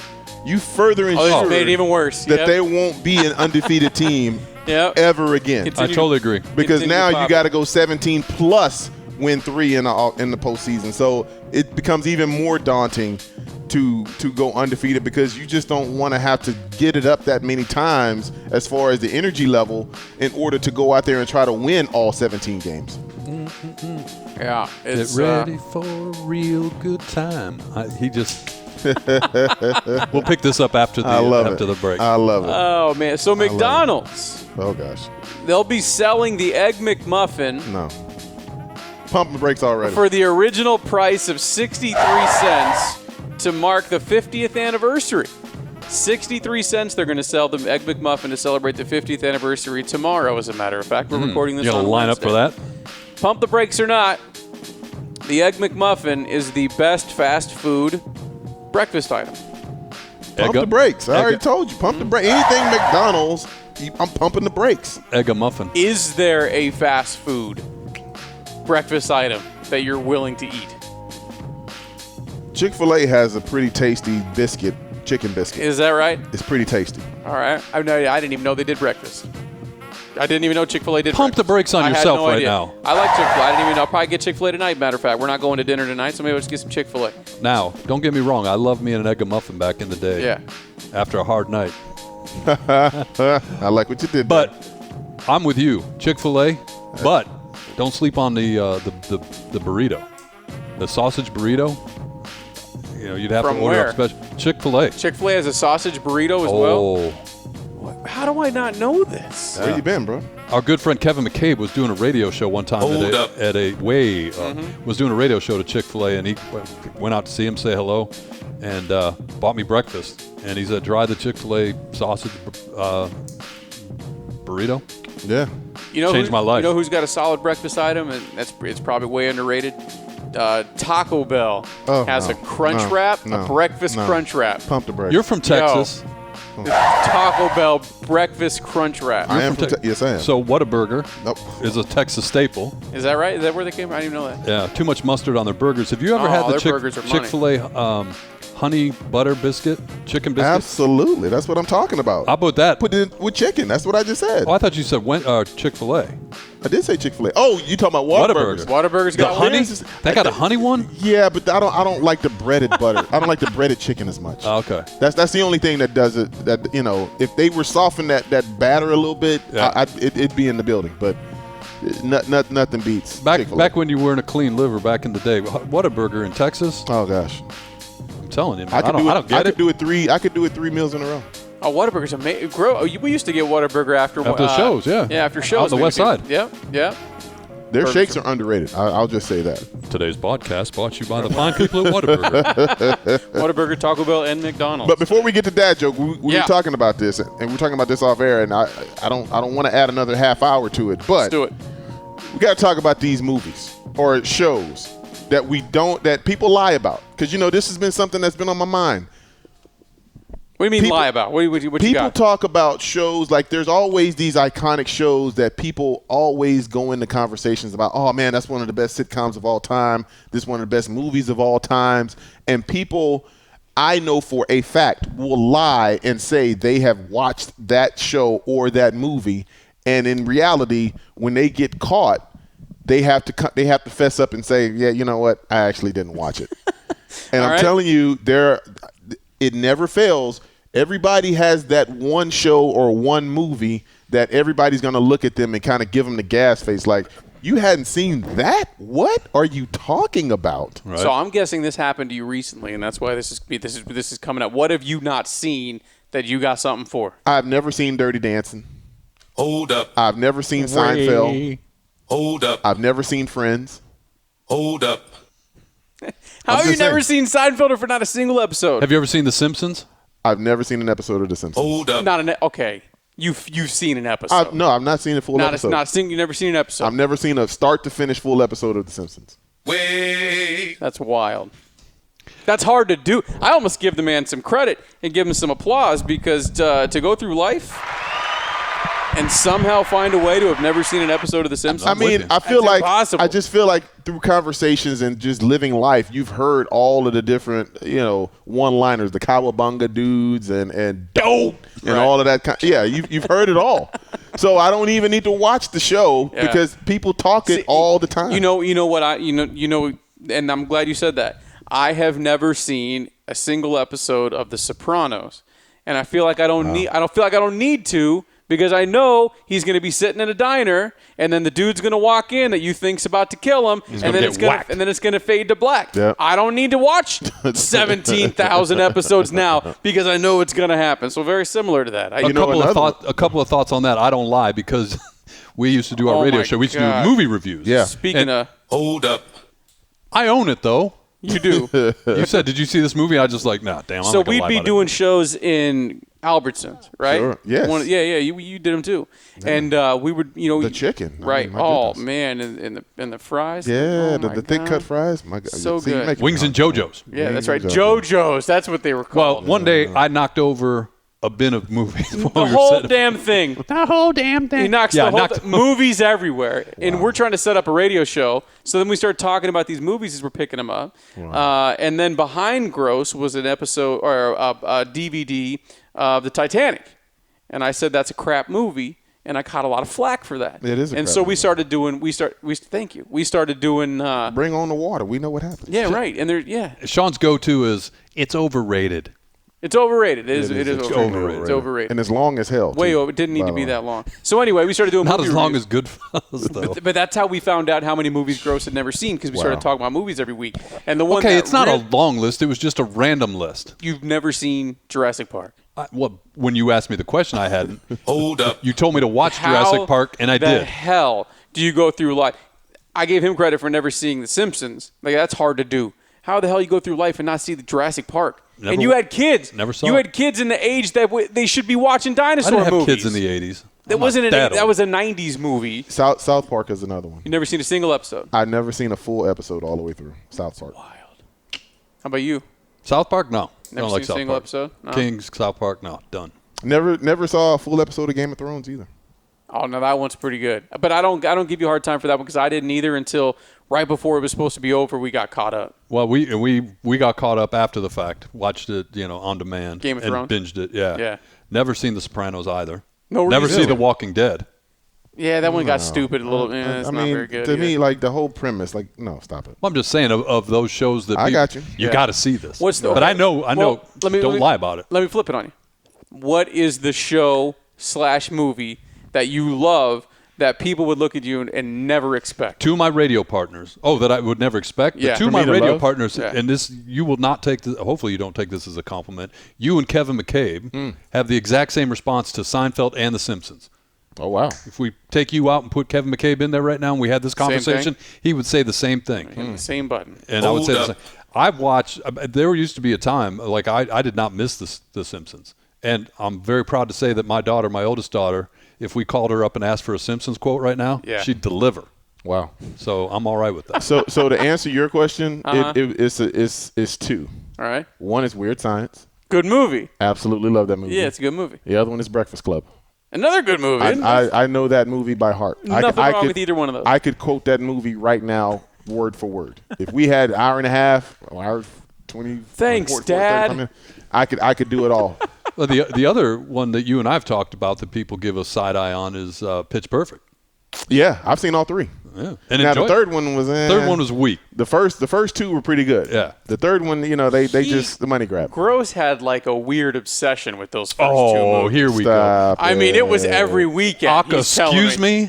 You further ensure made it even worse. that they won't be an undefeated team ever again. I totally agree. Because Continue now you popping. got to go 17 plus win 3 in the postseason. So it becomes even more daunting to go undefeated because you just don't want to have to get it up that many times as far as the energy level in order to go out there and try to win all 17 games. Yeah. Get ready for a real good time. We'll pick this up after the break. I love it. Oh, man. So McDonald's, Oh, gosh. they'll be selling the Egg McMuffin No. Pump the brakes already. for the original price of 63 cents to mark the 50th anniversary. 63 cents they're going to sell the Egg McMuffin to celebrate the 50th anniversary tomorrow, as a matter of fact. We're recording this You on gonna line up for Wednesday. that? Pump the brakes or not, the Egg McMuffin is the best fast food breakfast item. Pump the brakes. I already told you. Pump the brakes. Anything McDonald's, I'm pumping the brakes. Egg a muffin. Is there a fast food breakfast item that you're willing to eat? Chick-fil-A has a pretty tasty biscuit, chicken biscuit. Is that right? It's pretty tasty. All right. I didn't even know they did breakfast. I didn't even know Chick-fil-A did Pump breakfast. the brakes on I had yourself no right idea. now. I like Chick-fil-A. I didn't even know. I'll probably get Chick-fil-A tonight, matter of fact. We're not going to dinner tonight, so maybe I'll just get some Chick-fil-A. Now, don't get me wrong. I love me an egg muffin back in the day. Yeah. After a hard night. I like what you did. But I'm with you, Chick-fil-A. But don't sleep on the burrito, the sausage burrito. You know, you'd have From to order where? up special. Chick-fil-A. Chick-fil-A has a sausage burrito as well? Oh, How do I not know this? Where you been, bro? our good friend Kevin McCabe was doing a radio show one time was doing a radio show to Chick-fil-A, and he went out to see him, say hello, and bought me breakfast. And he said, "Try the Chick-fil-A sausage burrito." Yeah. Changed my life. You know who's got a solid breakfast item, and it's probably way underrated? Taco Bell has a Crunchwrap, a breakfast Crunchwrap. Pump the brakes. You're from Texas. Taco Bell breakfast Crunchwrap. I am from yes, I am. So Whataburger Nope. is a Texas staple. Is that right? Is that where they came from? I didn't even know that. Yeah, too much mustard on their burgers. Have you ever had the their burgers are money. Chick-fil-A honey butter biscuit, chicken biscuit? Absolutely. That's what I'm talking about. How about that? Put it with chicken. That's what I just said. Oh, I thought you said Chick-fil-A. I did say Chick-fil-A. Oh, you talking about Whataburger? Whataburger's The got honey? one. They got a honey one? Yeah, but I don't like the breaded butter. I don't like the breaded chicken as much. Oh, okay. That's the only thing that does it. That if they were soften that batter a little bit, Yeah. it'd be in the building. But nothing beats Chick-fil-A. Back when you weren't a clean liver back in the day, Whataburger in Texas. Oh gosh, I'm telling you, man, I don't get I it. could do it 3 meals in a row. Oh, Whataburger's amazing. We used to get Whataburger after shows, yeah. Yeah, after shows. Out on the west side. Yeah. Their Perfect. shakes are underrated. I'll just say that. Today's podcast brought to you by the fine people at Whataburger. Whataburger, Taco Bell, and McDonald's. But before we get to dad joke, we were Yeah. talking about this, and we're talking about this off air, and I don't want to add another half hour to it, but let's do it. we got to talk about these movies or shows that people lie about, because this has been something that's been on my mind. What do you mean lie about? What you People got? talk about shows like there's always these iconic shows that people always go into conversations about. Oh man, that's one of the best sitcoms of all time. This is one of the best movies of all times. And people, I know for a fact, will lie and say they have watched that show or that movie, and in reality, when they get caught, they have to fess up and say, yeah, you know what, I actually didn't watch it. And I'm telling you, it never fails. Everybody has that one show or one movie that everybody's going to look at them and kind of give them the gas face like, you hadn't seen that? What are you talking about? Right. So I'm guessing this happened to you recently, and that's why this is coming up. What have you not seen that you got something for? I've never seen Dirty Dancing. Hold up. I've never seen Seinfeld. Hold up. I've never seen Friends. Hold up. How have you just never saying. seen Seinfeld for not a single episode? Have you ever seen The Simpsons? I've never seen an episode of The Simpsons. Hold up. Okay. You've seen an episode. No, I've not seen a full episode. You've never seen an episode. I've never seen a start to finish full episode of The Simpsons. Wait. That's wild. That's hard to do. I almost give the man some credit and give him some applause because to go through life and somehow find a way to have never seen an episode of The Simpsons. I mean, I feel That's like impossible. I just feel like through conversations and just living life, you've heard all of the different, one-liners, the cowabunga dudes and dope and all of that. Yeah, you've heard it all. So I don't even need to watch the show because people talk it all the time. You know what and I'm glad you said that. I have never seen a single episode of The Sopranos, and I feel like I don't need to. Because I know he's going to be sitting in a diner, and then the dude's going to walk in that you think's about to kill him, and then it's going to fade to black. Yep. I don't need to watch 17,000 episodes now because I know it's going to happen. So very similar to that. A couple of thoughts on that. I don't lie because we used to do our radio show. We used to do movie reviews. Yeah. Speaking of, Hold up. I own it though. you do. You said, "Did you see this movie?" I just like, nah, damn. I'm So not gonna we'd lie be about doing shows in Albertsons, right? Sure. Yes. Yeah. You did them too, and we would, the chicken. right? My Oh goodness. man, and the fries. Yeah, Oh, my the thick God. cut fries. My God. So See, you good. make it. Wings and JoJo's. Yeah, that's right. Wings and JoJo's. That's what they were Well, called. one day I knocked over a bin of movies. The whole damn thing. The whole damn thing. He knocks the whole movies everywhere. Wow. And we're trying to set up a radio show. So then we start talking about these movies as we're picking them up. Wow. And then behind Grose was an episode or a DVD of the Titanic. And I said that's a crap movie. And I caught a lot of flack for that. It is a and crap so movie. Thank you. We started doing Bring on the water. We know what happens. Yeah, right. And Sean's go-to is it's overrated. It's overrated. It is overrated. It's overrated. And as long as hell. Way over. It didn't need to be that long. So anyway, we started doing Not movie as long reviews. as Goodfellas, though. But that's how we found out how many movies Grose had never seen because we started talking about movies every week. And the one Okay, that it's not a long list. It was just a random list. You've never seen Jurassic Park. When you asked me the question, I hadn't. Hold up. You told me to watch Jurassic Park, and I did. How the hell do you go through life? I gave him credit for never seeing The Simpsons. Like, that's hard to do. How the hell you go through life and not see the Jurassic Park? And you had kids. Never saw You it. had kids in the age that they should be watching dinosaur I didn't have movies. kids in the 80s. That wasn't that was a 90s movie. South Park is another one. You never seen a single episode. I've never seen a full episode all the way through South Park. Wild. How about you? South Park? No. Never Don't seen like a South single Park. episode? No. Kings, South Park, no. Done. Never saw a full episode of Game of Thrones either. Oh no, that one's pretty good. But I don't give you a hard time for that one because I didn't either until right before it was supposed to be over. We got caught up. Well, we got caught up after the fact. Watched it, on demand. Game of Thrones? Binged it. Yeah. Yeah. Never seen The Sopranos either. No Never reason. see The Walking Dead. Yeah, that one got stupid a little. It's I not mean, very good. to either. me, like the whole premise, like, no, stop it. Well, I'm just saying of those shows that I got you. You Yeah. got to see this. But I know. Well, don't lie about it. Let me flip it on you. What is the show / movie that you love that people would look at you and never expect? Two of my radio partners. Oh, that I would never expect. Yeah. But two For of my me to radio love? partners, Yeah. and this you will not take this. Hopefully, you don't take this as a compliment. You and Kevin McCabe have the exact same response to Seinfeld and The Simpsons. Oh, wow. If we take you out and put Kevin McCabe in there right now, and we had this conversation, he would say the same thing. The same button. And I would say the Hold same. up. I've watched. There used to be a time like I did not miss The Simpsons, and I'm very proud to say that my daughter, my oldest daughter, if we called her up and asked for a Simpsons quote right now, Yeah. she'd deliver. Wow. So I'm all right with that. So to answer your question, it's two. All right. One is Weird Science. Good movie. Absolutely love that movie. Yeah, it's a good movie. The other one is Breakfast Club. Another good movie. I know that movie by heart. Nothing I wrong could, with either one of those. I could quote that movie right now, word for word. If we had an hour and a half, or hour 20. Thanks, 40, Dad. 30 minutes, I could do it all. Well, the other one that you and I've talked about that people give us side eye on is Pitch Perfect. Yeah, I've seen all three. Yeah, and Now the enjoyed it. third one was Third one was weak. the first two were pretty good. Yeah. The third one, they just the money grab. Grose had like a weird obsession with those first two Oh, movies. here we go. Stop I mean, it was it. every weekend. Aka, he's telling excuse me?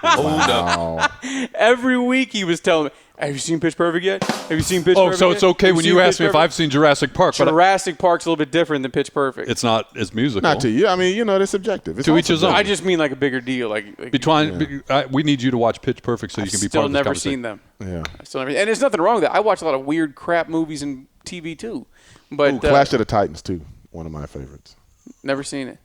Hold up. Wow. Every week he was telling me, "Have you seen Pitch Perfect yet? Have you seen Pitch Oh, Perfect?" so yet? it's okay Have when seen you Pitch ask me if Perfect?" I've seen Jurassic Park, but Jurassic Park's a little bit different than Pitch Perfect. it's not as musical. Not to you. I mean, they're subjective. It's To all each his own. I just mean like a bigger deal. Like We need you to watch Pitch Perfect so you can be still part of this never conversation. seen them. Yeah. I still never, and there's nothing wrong with that. I watch a lot of weird crap movies and TV too, but Ooh, Clash of the Titans too. One of my favorites. never seen it.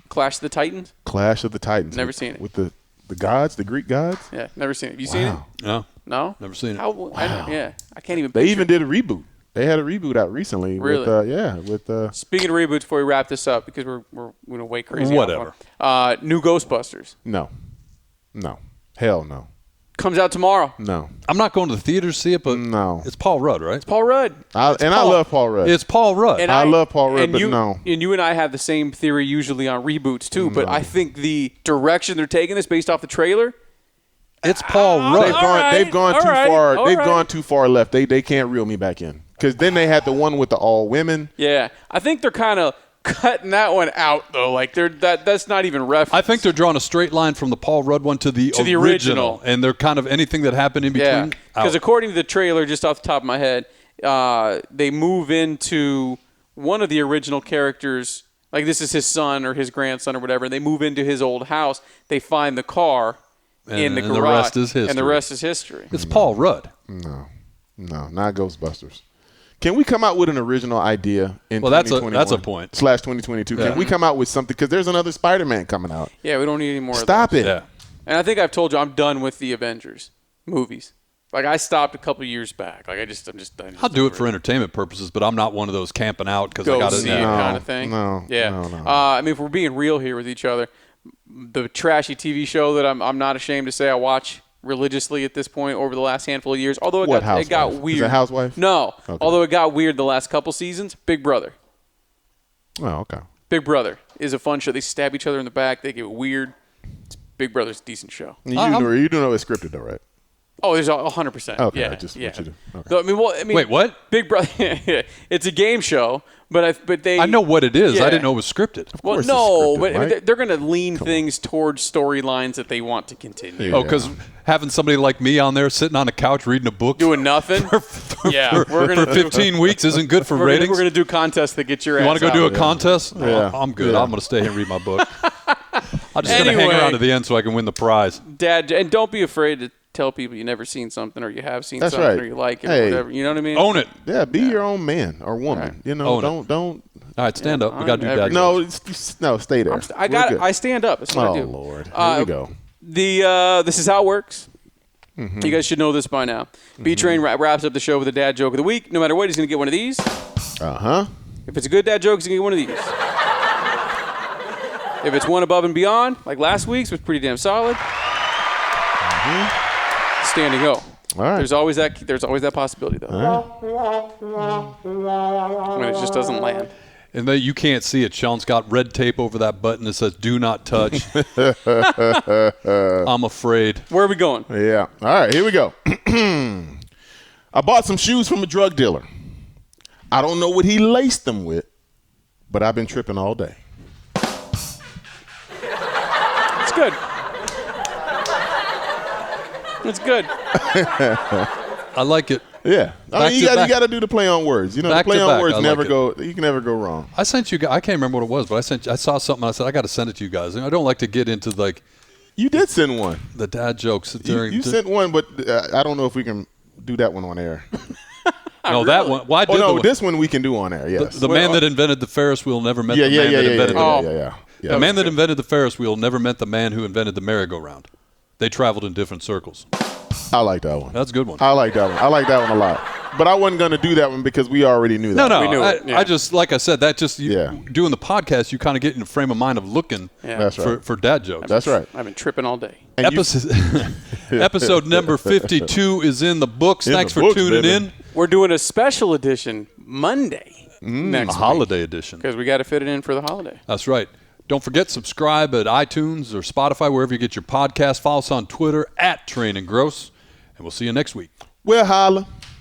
Clash of the Titans? Clash of the Titans. Never with, seen it. With the gods, the Greek gods. Yeah, never seen it. Have you seen it? Wow. No, No, never seen it. I can't even. They picture even did a reboot. They had a reboot out recently. Really? With Speaking of reboots, before we wrap this up, because we're gonna way crazy. Whatever. New Ghostbusters no, hell no, comes out tomorrow. no. I'm not going to the theater to see it, but No. it's Paul Rudd, right? Paul Rudd. I love Paul Rudd. It's Paul Rudd. And I love Paul Rudd, and but you, no. And you and I have the same theory usually on reboots too. But I think the direction they're taking this based off the trailer. It's Paul Rudd. They've gone all too right, far. all They've right. gone too far left. They can't reel me back in. Because then they had the one with the all women. Yeah, I think they're kind of cutting that one out though. Like that's not even reference. I think they're drawing a straight line from the Paul Rudd one to the original. and they're kind of anything that happened in between. Yeah, because out. according to the trailer, just off the top of my head, they move into one of the original characters. Like this is his son or his grandson or whatever. And they move into his old house. They find the car in the and garage. the rest is history. And the rest is history. It's Paul Rudd. No, not Ghostbusters. Can we come out with an original idea in Well, that's a 2021 point. / 2022? Can we come out with something? Because there's another Spider-Man coming out. Yeah, we don't need any more. Stop of it. those. Yeah. And I think I've told you I'm done with the Avengers movies. Like I stopped a couple years back. Like I'm just I'll do it for entertainment purposes, but I'm not one of those camping out because I got to see it kind of thing. No. I mean, if we're being real here with each other, the trashy TV show that I'm not ashamed to say I watch religiously at this point over the last handful of years. Although it got weird. Is it Housewife? No. Okay. Although it got weird the last couple seasons. Big Brother. Oh, okay. Big Brother is a fun show. They stab each other in the back. They get weird. Big Brother's a decent show. You do know it's scripted though, right? Oh, there's 100%. Okay, yeah, I just want you to. Okay. So, I mean, Wait, what? Big Brother. It's a game show, but they. I know what it is. Yeah. I didn't know it was scripted. Well, course no, it's scripted, but right? they're going to lean things towards storylines that they want to continue. Yeah. Oh, because having somebody like me on there sitting on a couch reading a book Doing nothing. We're going for 15 weeks isn't good for ratings. We're going to do contests that get your ass. You want to go out. do a contest? Yeah. Oh, I'm good. Yeah. I'm going to stay here and read my book. I'm just going to hang Anyway. around to the end so I can win the prize. Dad, and don't be afraid to tell people you've never seen something or you have seen That's something right. or you like it Hey. or whatever. You know what I mean? Own it. Yeah, be your own man or woman. Right. You know, Own it. don't. All right, stand up. We got to do I'm that. No, no, stay there. I stand up. That's what I do. Oh Lord, here we go. This is how it works. You guys should know this by now. B-Train wraps up the show with a dad joke of the week. No matter what, he's going to get one of these. Uh-huh. If it's a good dad joke, he's going to get one of these. If it's one above and beyond, like last week's, was pretty damn solid. Standing O. All right. There's always that possibility, though. When it just doesn't land. And then you can't see it. Sean's got red tape over that button that says "Do not touch." I'm afraid. Where are we going? Yeah. All right, here we go. I bought some shoes from a drug dealer. I don't know what he laced them with, but I've been tripping all day. It's good. It's good. I like it. Yeah. I Back mean, to you back. got to do the play on words. You know, Back the play to on back. words I never like go. You can never go wrong. I sent you guys. I can't remember what it was, but I saw something. And I said I got to send it to you guys. And I don't like to get into like You did send one. the dad jokes during. You sent one, but I don't know if we can do that one on air. no, that one. Well, I did Oh, no, the one- this one we can do on air, yes. The man that invented the Ferris wheel never met yeah, the yeah, man yeah, that yeah, invented yeah, the yeah, yeah. The man that invented the Ferris wheel never met the man who invented the merry-go-round. They traveled in different circles. I like that one. That's a good one. I like that one. I like that one a lot. But I wasn't going to do that one because we already knew that. No, We knew it, yeah. I just, like I said, that just Yeah. doing the podcast, you kind of get in a frame of mind of looking Yeah. That's right. for dad jokes. That's right. I've been tripping all day. And you- Episode number 52 is in the books. In Thanks the for books, tuning baby. in. We're doing a special edition Monday A next week holiday edition. because we got to fit it in for the holiday. That's right. Don't forget, subscribe at iTunes or Spotify, wherever you get your podcast. Follow us on Twitter @TrainandGross. And we'll see you next week. Well, holla.